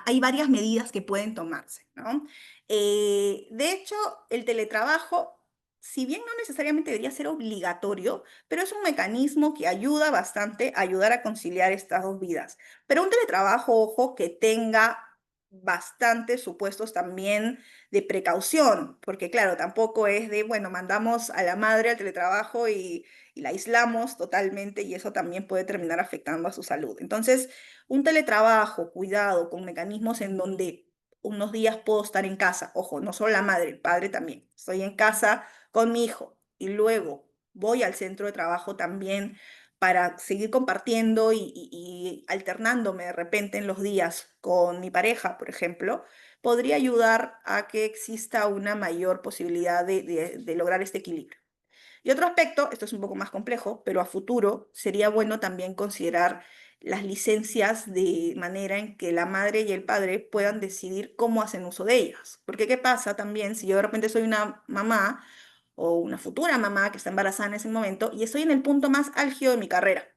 hay varias medidas que pueden tomarse, ¿no? De hecho, el teletrabajo, si bien no necesariamente debería ser obligatorio, pero es un mecanismo que ayuda bastante a ayudar a conciliar estas dos vidas. Pero un teletrabajo, ojo, que tenga bastantes supuestos también de precaución, porque claro, tampoco es de, bueno, mandamos a la madre al teletrabajo y la aislamos totalmente y eso también puede terminar afectando a su salud. Entonces, un teletrabajo, cuidado, con mecanismos en donde unos días puedo estar en casa, ojo, no solo la madre, el padre también, estoy en casa con mi hijo y luego voy al centro de trabajo también para seguir compartiendo y alternándome de repente en los días con mi pareja, por ejemplo, podría ayudar a que exista una mayor posibilidad de lograr este equilibrio. Y otro aspecto, esto es un poco más complejo, pero a futuro sería bueno también considerar las licencias de manera en que la madre y el padre puedan decidir cómo hacen uso de ellas. Porque ¿qué pasa también si yo de repente soy una mamá o una futura mamá que está embarazada en ese momento y estoy en el punto más álgido de mi carrera?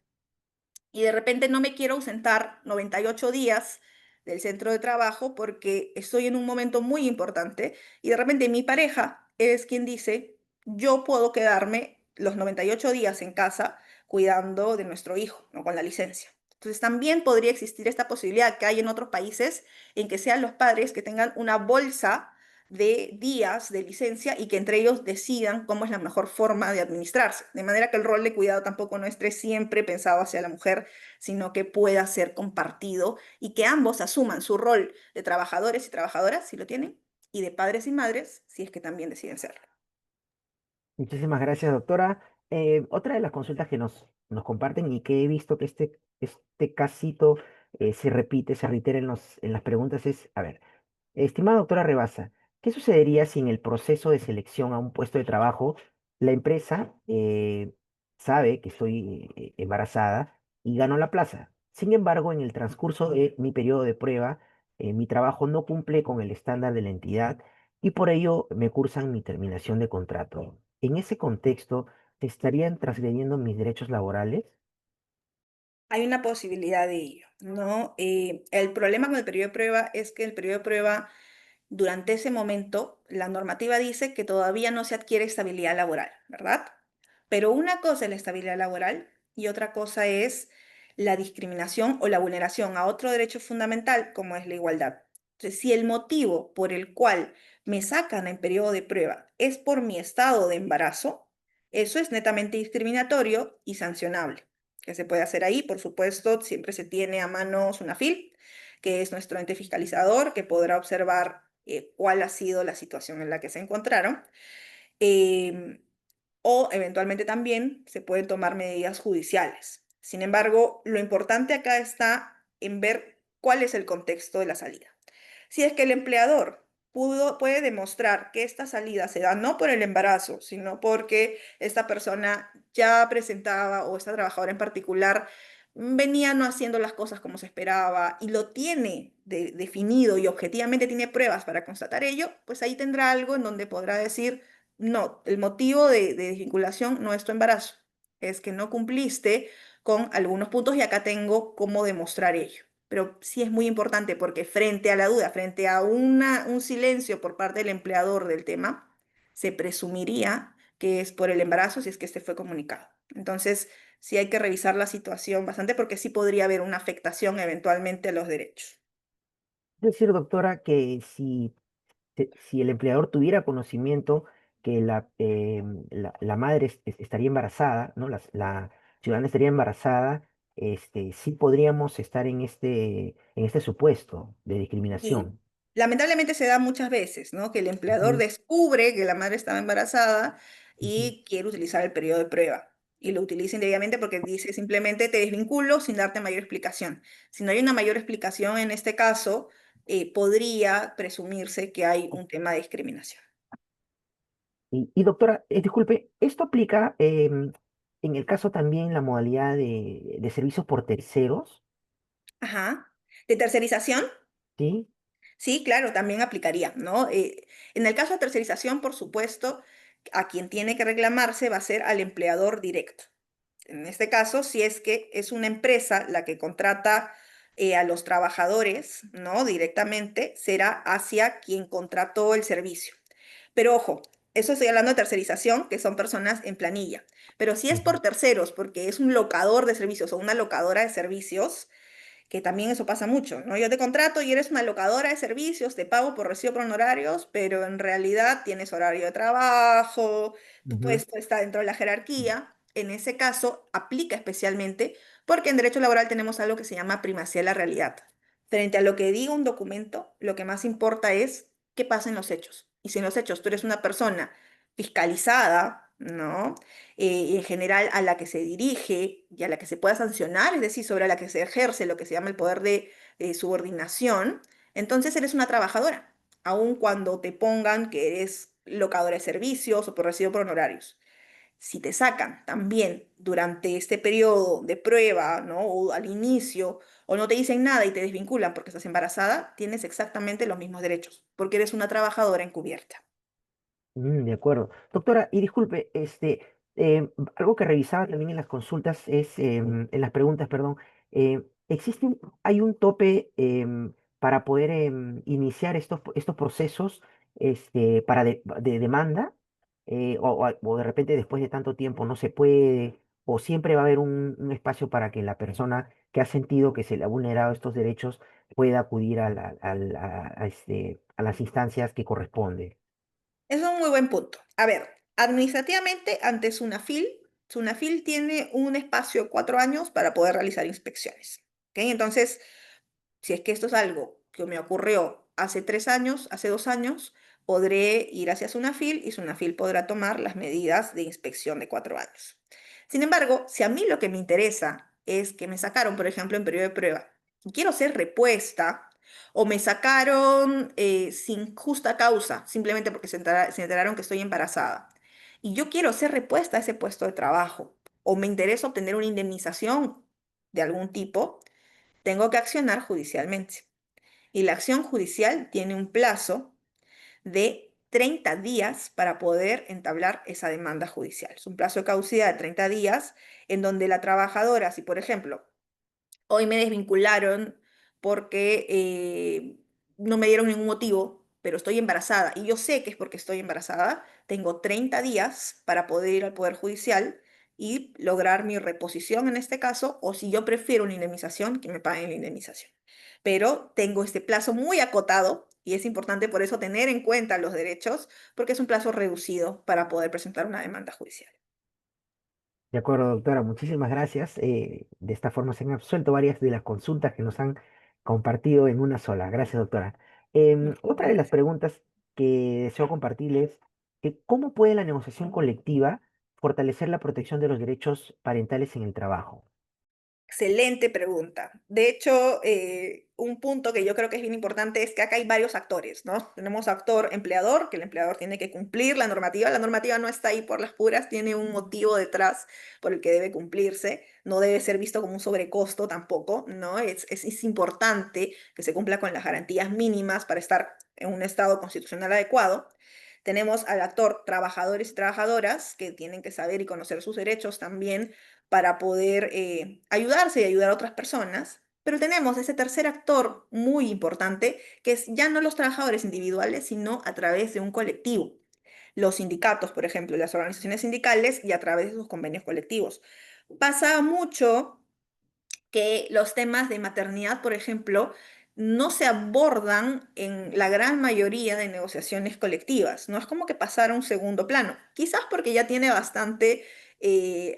Y de repente no me quiero ausentar 98 días del centro de trabajo porque estoy en un momento muy importante y de repente mi pareja es quien dice, yo puedo quedarme los 98 días en casa cuidando de nuestro hijo, ¿no? Con la licencia. Entonces también podría existir esta posibilidad que hay en otros países en que sean los padres que tengan una bolsa de días de licencia y que entre ellos decidan cómo es la mejor forma de administrarse. De manera que el rol de cuidado tampoco no esté siempre pensado hacia la mujer, sino que pueda ser compartido y que ambos asuman su rol de trabajadores y trabajadoras, si lo tienen, y de padres y madres, si es que también deciden serlo. Muchísimas gracias, doctora. Otra de las consultas que nos comparten y que he visto que este casito se repite, se reitera en las preguntas es, a ver, estimada doctora Rebasa, ¿qué sucedería si en el proceso de selección a un puesto de trabajo la empresa sabe que estoy embarazada y gano la plaza? Sin embargo, en el transcurso de mi periodo de prueba, mi trabajo no cumple con el estándar de la entidad y por ello me cursan mi terminación de contrato. En ese contexto, ¿se estarían transgrediendo mis derechos laborales? Hay una posibilidad de ello, ¿no? El problema con el periodo de prueba es que el periodo de prueba, durante ese momento, la normativa dice que todavía no se adquiere estabilidad laboral, ¿verdad? Pero una cosa es la estabilidad laboral y otra cosa es la discriminación o la vulneración a otro derecho fundamental como es la igualdad. Entonces, si el motivo por el cual me sacan en periodo de prueba es por mi estado de embarazo, eso es netamente discriminatorio y sancionable. ¿Qué se puede hacer ahí? Por supuesto, siempre se tiene a mano SUNAFIL, que es nuestro ente fiscalizador, que podrá observar cuál ha sido la situación en la que se encontraron. Em, o eventualmente también se pueden tomar medidas judiciales. Sin embargo, lo importante acá está en ver cuál es el contexto de la salida. Si es que el empleador puede demostrar que esta salida se da no por el embarazo, sino porque esta persona ya presentaba o esta trabajadora en particular venía no haciendo las cosas como se esperaba y lo tiene definido y objetivamente tiene pruebas para constatar ello, pues ahí tendrá algo en donde podrá decir, no, el motivo de desvinculación no es tu embarazo, es que no cumpliste con algunos puntos y acá tengo cómo demostrar ello. Pero sí es muy importante porque frente a la duda, frente a un silencio por parte del empleador del tema, se presumiría que es por el embarazo si es que este fue comunicado. Entonces, sí hay que revisar la situación bastante porque sí podría haber una afectación eventualmente a los derechos. Es decir, doctora, que si el empleador tuviera conocimiento que la madre estaría embarazada, ¿no? La ciudadana estaría embarazada, sí podríamos estar en este supuesto de Y discriminación. lamentablemente se da muchas veces, ¿no? Que el empleador Ujú, descubre que la madre estaba embarazada ujú. y quiere utilizar el periodo de prueba. Y lo utiliza indebidamente porque dice simplemente te desvinculo sin darte mayor explicación. Si no hay una mayor explicación en este caso, podría presumirse que hay un tema de discriminación. Y doctora, disculpe, ¿esto aplica en el caso también la modalidad de servicios por terceros? Ajá. De tercerización, ¿Sí? sí, claro, también aplicaría, ¿no? En el caso de tercerización, por supuesto, a quien tiene que reclamarse va a ser al empleador directo. En este caso, si es que es una empresa la que contrata a los trabajadores, ¿no? Directamente, será hacia quien contrató el servicio. Pero ojo, eso estoy hablando de tercerización, que son personas en planilla. Pero si es Ujú. por terceros, porque es un locador de servicios o una locadora de servicios, que también eso pasa mucho, ¿no? Yo te contrato y eres una locadora de servicios, te pago por recibo por honorarios, pero en realidad tienes horario de trabajo, tu Ujú. puesto está dentro de la jerarquía. En ese caso, aplica especialmente porque en derecho laboral tenemos algo que se llama primacía de la realidad. Frente a lo que diga un documento, lo que más importa es qué pasa en los hechos. Y si en los hechos tú eres una persona fiscalizada, ¿no? Y en general a la que se dirige y a la que se pueda sancionar, es decir, sobre la que se ejerce lo que se llama el poder de subordinación, entonces eres una trabajadora, aun cuando te pongan que eres locadora de servicios o por recibo por honorarios. Si te sacan también durante este periodo de prueba, ¿no? O al inicio, o no te dicen nada y te desvinculan porque estás embarazada, tienes exactamente los mismos derechos, porque eres una trabajadora encubierta. De acuerdo. Doctora, y disculpe, algo que revisaba también en las consultas es, en las preguntas, perdón, hay un tope para poder iniciar estos procesos para de demanda? O de repente después de tanto tiempo no se puede, o siempre va a haber un espacio para que la persona que ha sentido que se le ha vulnerado estos derechos pueda acudir a las instancias que corresponden. Es un muy buen punto. A ver, administrativamente, ante Sunafil tiene un espacio de 4 años para poder realizar inspecciones. ¿Ok? Entonces, si es que esto es algo que me ocurrió hace 3 años, hace 2 años, podré ir hacia Sunafil y Sunafil podrá tomar las medidas de inspección de 4 años. Sin embargo, si a mí lo que me interesa es que me sacaron, por ejemplo, en periodo de prueba y quiero ser repuesta, o me sacaron sin justa causa, simplemente porque se enteraron que estoy embarazada, y yo quiero ser repuesta a ese puesto de trabajo, o me interesa obtener una indemnización de algún tipo, tengo que accionar judicialmente. Y la acción judicial tiene un plazo de 30 días para poder entablar esa demanda judicial. Es un plazo de caducidad de 30 días en donde la trabajadora, si por ejemplo hoy me desvincularon porque no me dieron ningún motivo, pero estoy embarazada y yo sé que es porque estoy embarazada, tengo 30 días para poder ir al Poder Judicial y lograr mi reposición en este caso, o si yo prefiero una indemnización, que me paguen la indemnización. Pero tengo este plazo muy acotado y es importante por eso tener en cuenta los derechos, porque es un plazo reducido para poder presentar una demanda judicial. De acuerdo, doctora, muchísimas gracias. De esta forma se han absuelto varias de las consultas que nos han compartido en una sola. Gracias, doctora. Otra de las Gracias. preguntas que deseo compartirles es ¿cómo puede la negociación colectiva fortalecer la protección de los derechos parentales en el trabajo? Excelente pregunta. De hecho, un punto que yo creo que es bien importante es que acá hay varios actores, ¿no? Tenemos actor empleador, que el empleador tiene que cumplir la normativa. La normativa no está ahí por las puras, tiene un motivo detrás por el que debe cumplirse. No debe ser visto como un sobrecosto tampoco, ¿no? Es importante que se cumpla con las garantías mínimas para estar en un estado constitucional adecuado. Tenemos al actor trabajadores y trabajadoras que tienen que saber y conocer sus derechos también para poder ayudarse y ayudar a otras personas. Pero tenemos ese tercer actor muy importante, que es ya no los trabajadores individuales, sino a través de un colectivo. Los sindicatos, por ejemplo, las organizaciones sindicales y a través de sus convenios colectivos. Pasa mucho que los temas de maternidad, por ejemplo, no se abordan en la gran mayoría de negociaciones colectivas. No es como que pasara a un segundo plano, quizás porque ya tiene bastante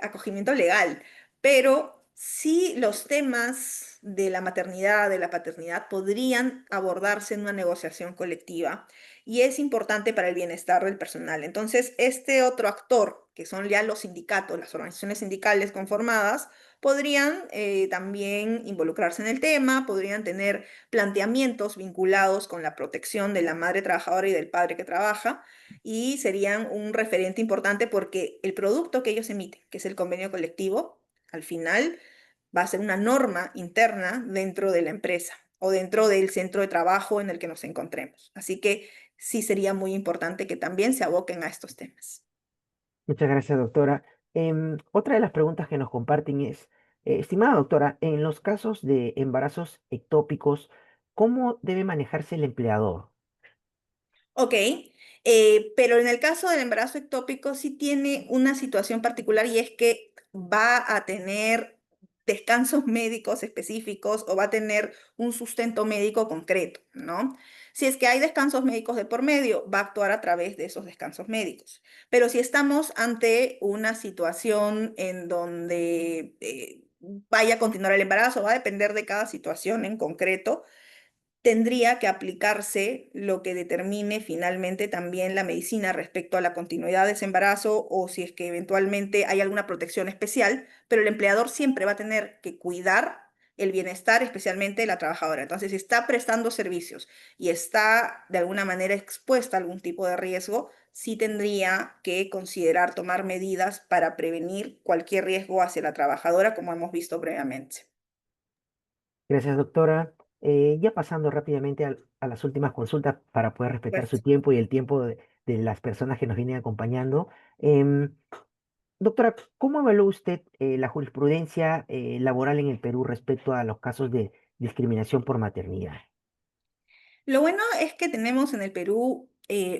acogimiento legal, pero sí los temas de la maternidad, de la paternidad, podrían abordarse en una negociación colectiva y es importante para el bienestar del personal. Entonces, este otro actor, que son ya los sindicatos, las organizaciones sindicales conformadas, podrían también involucrarse en el tema, podrían tener planteamientos vinculados con la protección de la madre trabajadora y del padre que trabaja, y serían un referente importante porque el producto que ellos emiten, que es el convenio colectivo, al final va a ser una norma interna dentro de la empresa o dentro del centro de trabajo en el que nos encontremos. Así que sí sería muy importante que también se aboquen a estos temas. Muchas gracias, doctora. Otra de las preguntas que nos comparten es, estimada doctora, en los casos de embarazos ectópicos, ¿cómo debe manejarse el empleador? Ok, pero en el caso del embarazo ectópico sí tiene una situación particular y es que va a tener descansos médicos específicos o va a tener un sustento médico concreto, ¿no? Si es que hay descansos médicos de por medio, va a actuar a través de esos descansos médicos. Pero si estamos ante una situación en donde vaya a continuar el embarazo, va a depender de cada situación en concreto, tendría que aplicarse lo que determine finalmente también la medicina respecto a la continuidad de ese embarazo o si es que eventualmente hay alguna protección especial, pero el empleador siempre va a tener que cuidar el bienestar, especialmente de la trabajadora. Entonces, si está prestando servicios y está de alguna manera expuesta a algún tipo de riesgo, sí tendría que considerar tomar medidas para prevenir cualquier riesgo hacia la trabajadora, como hemos visto previamente. Gracias, doctora. Ya pasando rápidamente a las últimas consultas para poder respetar su Pues, tiempo y el tiempo de las personas que nos vienen acompañando. Em, Doctora, ¿cómo evalúa usted la jurisprudencia laboral en el Perú respecto a los casos de discriminación por maternidad? lo bueno es que tenemos en el Perú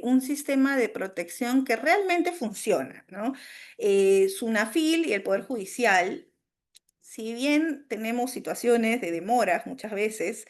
un sistema de protección que realmente funciona, ¿no? SUNAFIL y el Poder Judicial, si bien tenemos situaciones de demoras muchas veces,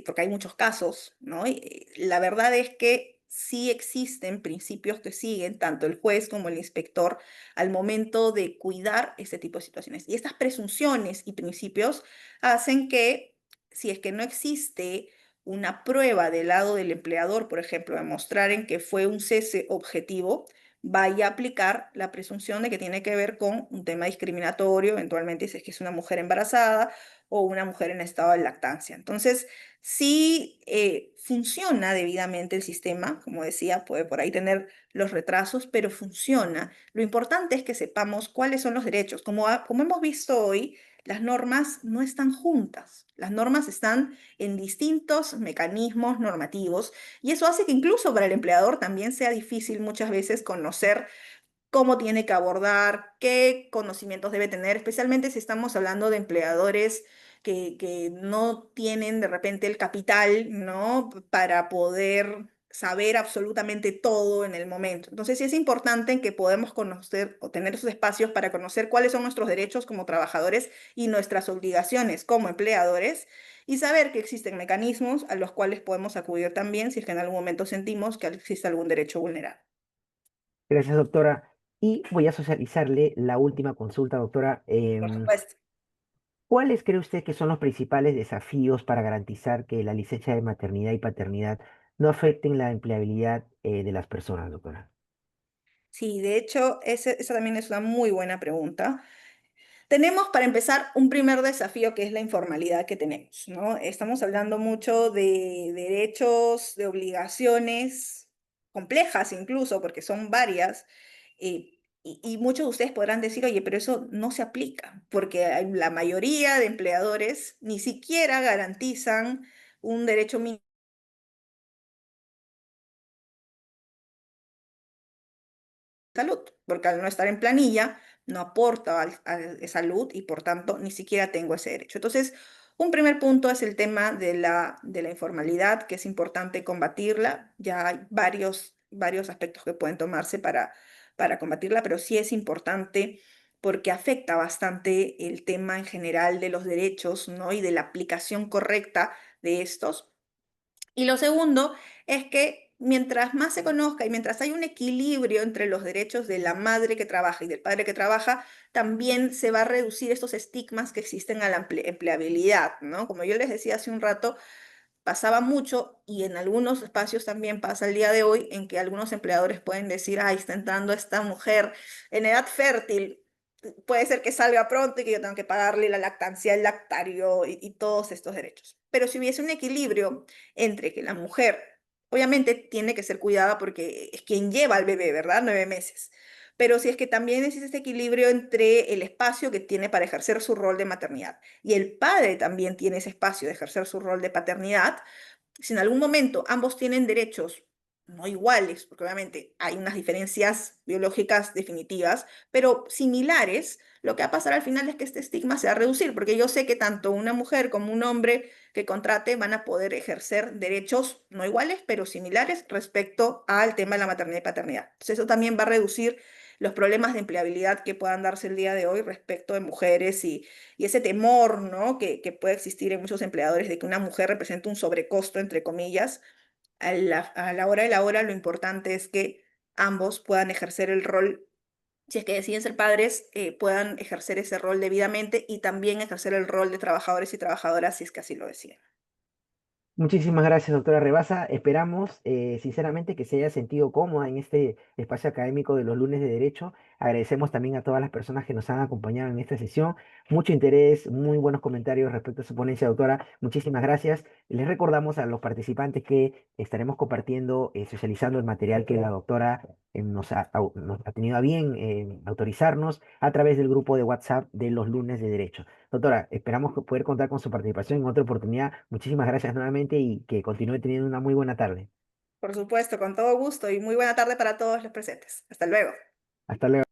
porque hay muchos casos, ¿no? Y, la verdad es que sí existen principios que siguen tanto el juez como el inspector al momento de cuidar este tipo de situaciones. Y estas presunciones y principios hacen que, si es que no existe una prueba del lado del empleador, por ejemplo, demostrar en que fue un cese objetivo, vaya a aplicar la presunción de que tiene que ver con un tema discriminatorio, eventualmente si es que es una mujer embarazada o una mujer en estado de lactancia. Entonces, sí funciona debidamente el sistema, como decía, puede por ahí tener los retrasos, pero funciona. Lo importante es que sepamos cuáles son los derechos. Como hemos visto hoy, las normas no están juntas. Las normas están en distintos mecanismos normativos y eso hace que incluso para el empleador también sea difícil muchas veces conocer cómo tiene que abordar, qué conocimientos debe tener, especialmente si estamos hablando de empleadores que no tienen de repente el capital, ¿no? Para poder saber absolutamente todo en el momento. Entonces sí es importante que podamos conocer o tener esos espacios para conocer cuáles son nuestros derechos como trabajadores y nuestras obligaciones como empleadores y saber que existen mecanismos a los cuales podemos acudir también si es que en algún momento sentimos que existe algún derecho vulnerado. Gracias, doctora. Y voy a socializarle la última consulta, doctora. Por supuesto. ¿Cuáles cree usted que son los principales desafíos para garantizar que la licencia de maternidad y paternidad no afecten la empleabilidad de las personas, doctora? Sí, de hecho, esa también es una muy buena pregunta. Tenemos, para empezar, un primer desafío que es la informalidad que tenemos, ¿no? Estamos hablando mucho de derechos, de obligaciones complejas incluso, porque son varias, y muchos de ustedes podrán decir, oye, pero eso no se aplica, porque la mayoría de empleadores ni siquiera garantizan un derecho mínimo salud, porque al no estar en planilla no aporta a salud y por tanto ni siquiera tengo ese derecho. Entonces, un primer punto es el tema de la informalidad, que es importante combatirla. Ya hay varios aspectos que pueden tomarse para combatirla, pero sí es importante porque afecta bastante el tema en general de los derechos, ¿no? Y de la aplicación correcta de estos. Y lo segundo es que mientras más se conozca y mientras hay un equilibrio entre los derechos de la madre que trabaja y del padre que trabaja, también se va a reducir estos estigmas que existen a la empleabilidad, ¿no? Como yo les decía hace un rato, pasaba mucho y en algunos espacios también pasa el día de hoy en que algunos empleadores pueden decir, ay, está entrando esta mujer en edad fértil, puede ser que salga pronto y que yo tengo que pagarle la lactancia, el lactario y todos estos derechos. Pero si hubiese un equilibrio entre que la mujer, obviamente, tiene que ser cuidada porque es quien lleva al bebé, ¿verdad? 9 meses. Pero si es que también existe este equilibrio entre el espacio que tiene para ejercer su rol de maternidad y el padre también tiene ese espacio de ejercer su rol de paternidad, si en algún momento ambos tienen derechos no iguales, porque obviamente hay unas diferencias biológicas definitivas, pero similares, lo que va a pasar al final es que este estigma se va a reducir, porque yo sé que tanto una mujer como un hombre que contrate van a poder ejercer derechos no iguales, pero similares respecto al tema de la maternidad y paternidad. Entonces eso también va a reducir los problemas de empleabilidad que puedan darse el día de hoy respecto de mujeres y ese temor, ¿no? que puede existir en muchos empleadores de que una mujer representa un sobrecosto, entre comillas. A la hora de la hora, lo importante es que ambos puedan ejercer el rol, si es que deciden ser padres, puedan ejercer ese rol debidamente y también ejercer el rol de trabajadores y trabajadoras si es que así lo deciden. Muchísimas gracias, doctora Rebasa. Esperamos, sinceramente, que se haya sentido cómoda en este espacio académico de los lunes de Derecho. Agradecemos también a todas las personas que nos han acompañado en esta sesión. Mucho interés, muy buenos comentarios respecto a su ponencia, doctora. Muchísimas gracias. Les recordamos a los participantes que estaremos compartiendo, socializando el material que la doctora nos ha tenido a bien autorizarnos a través del grupo de WhatsApp de los lunes de Derecho. Doctora, esperamos poder contar con su participación en otra oportunidad. Muchísimas gracias nuevamente y que continúe teniendo una muy buena tarde. Por supuesto, con todo gusto y muy buena tarde para todos los presentes. Hasta luego. Hasta luego.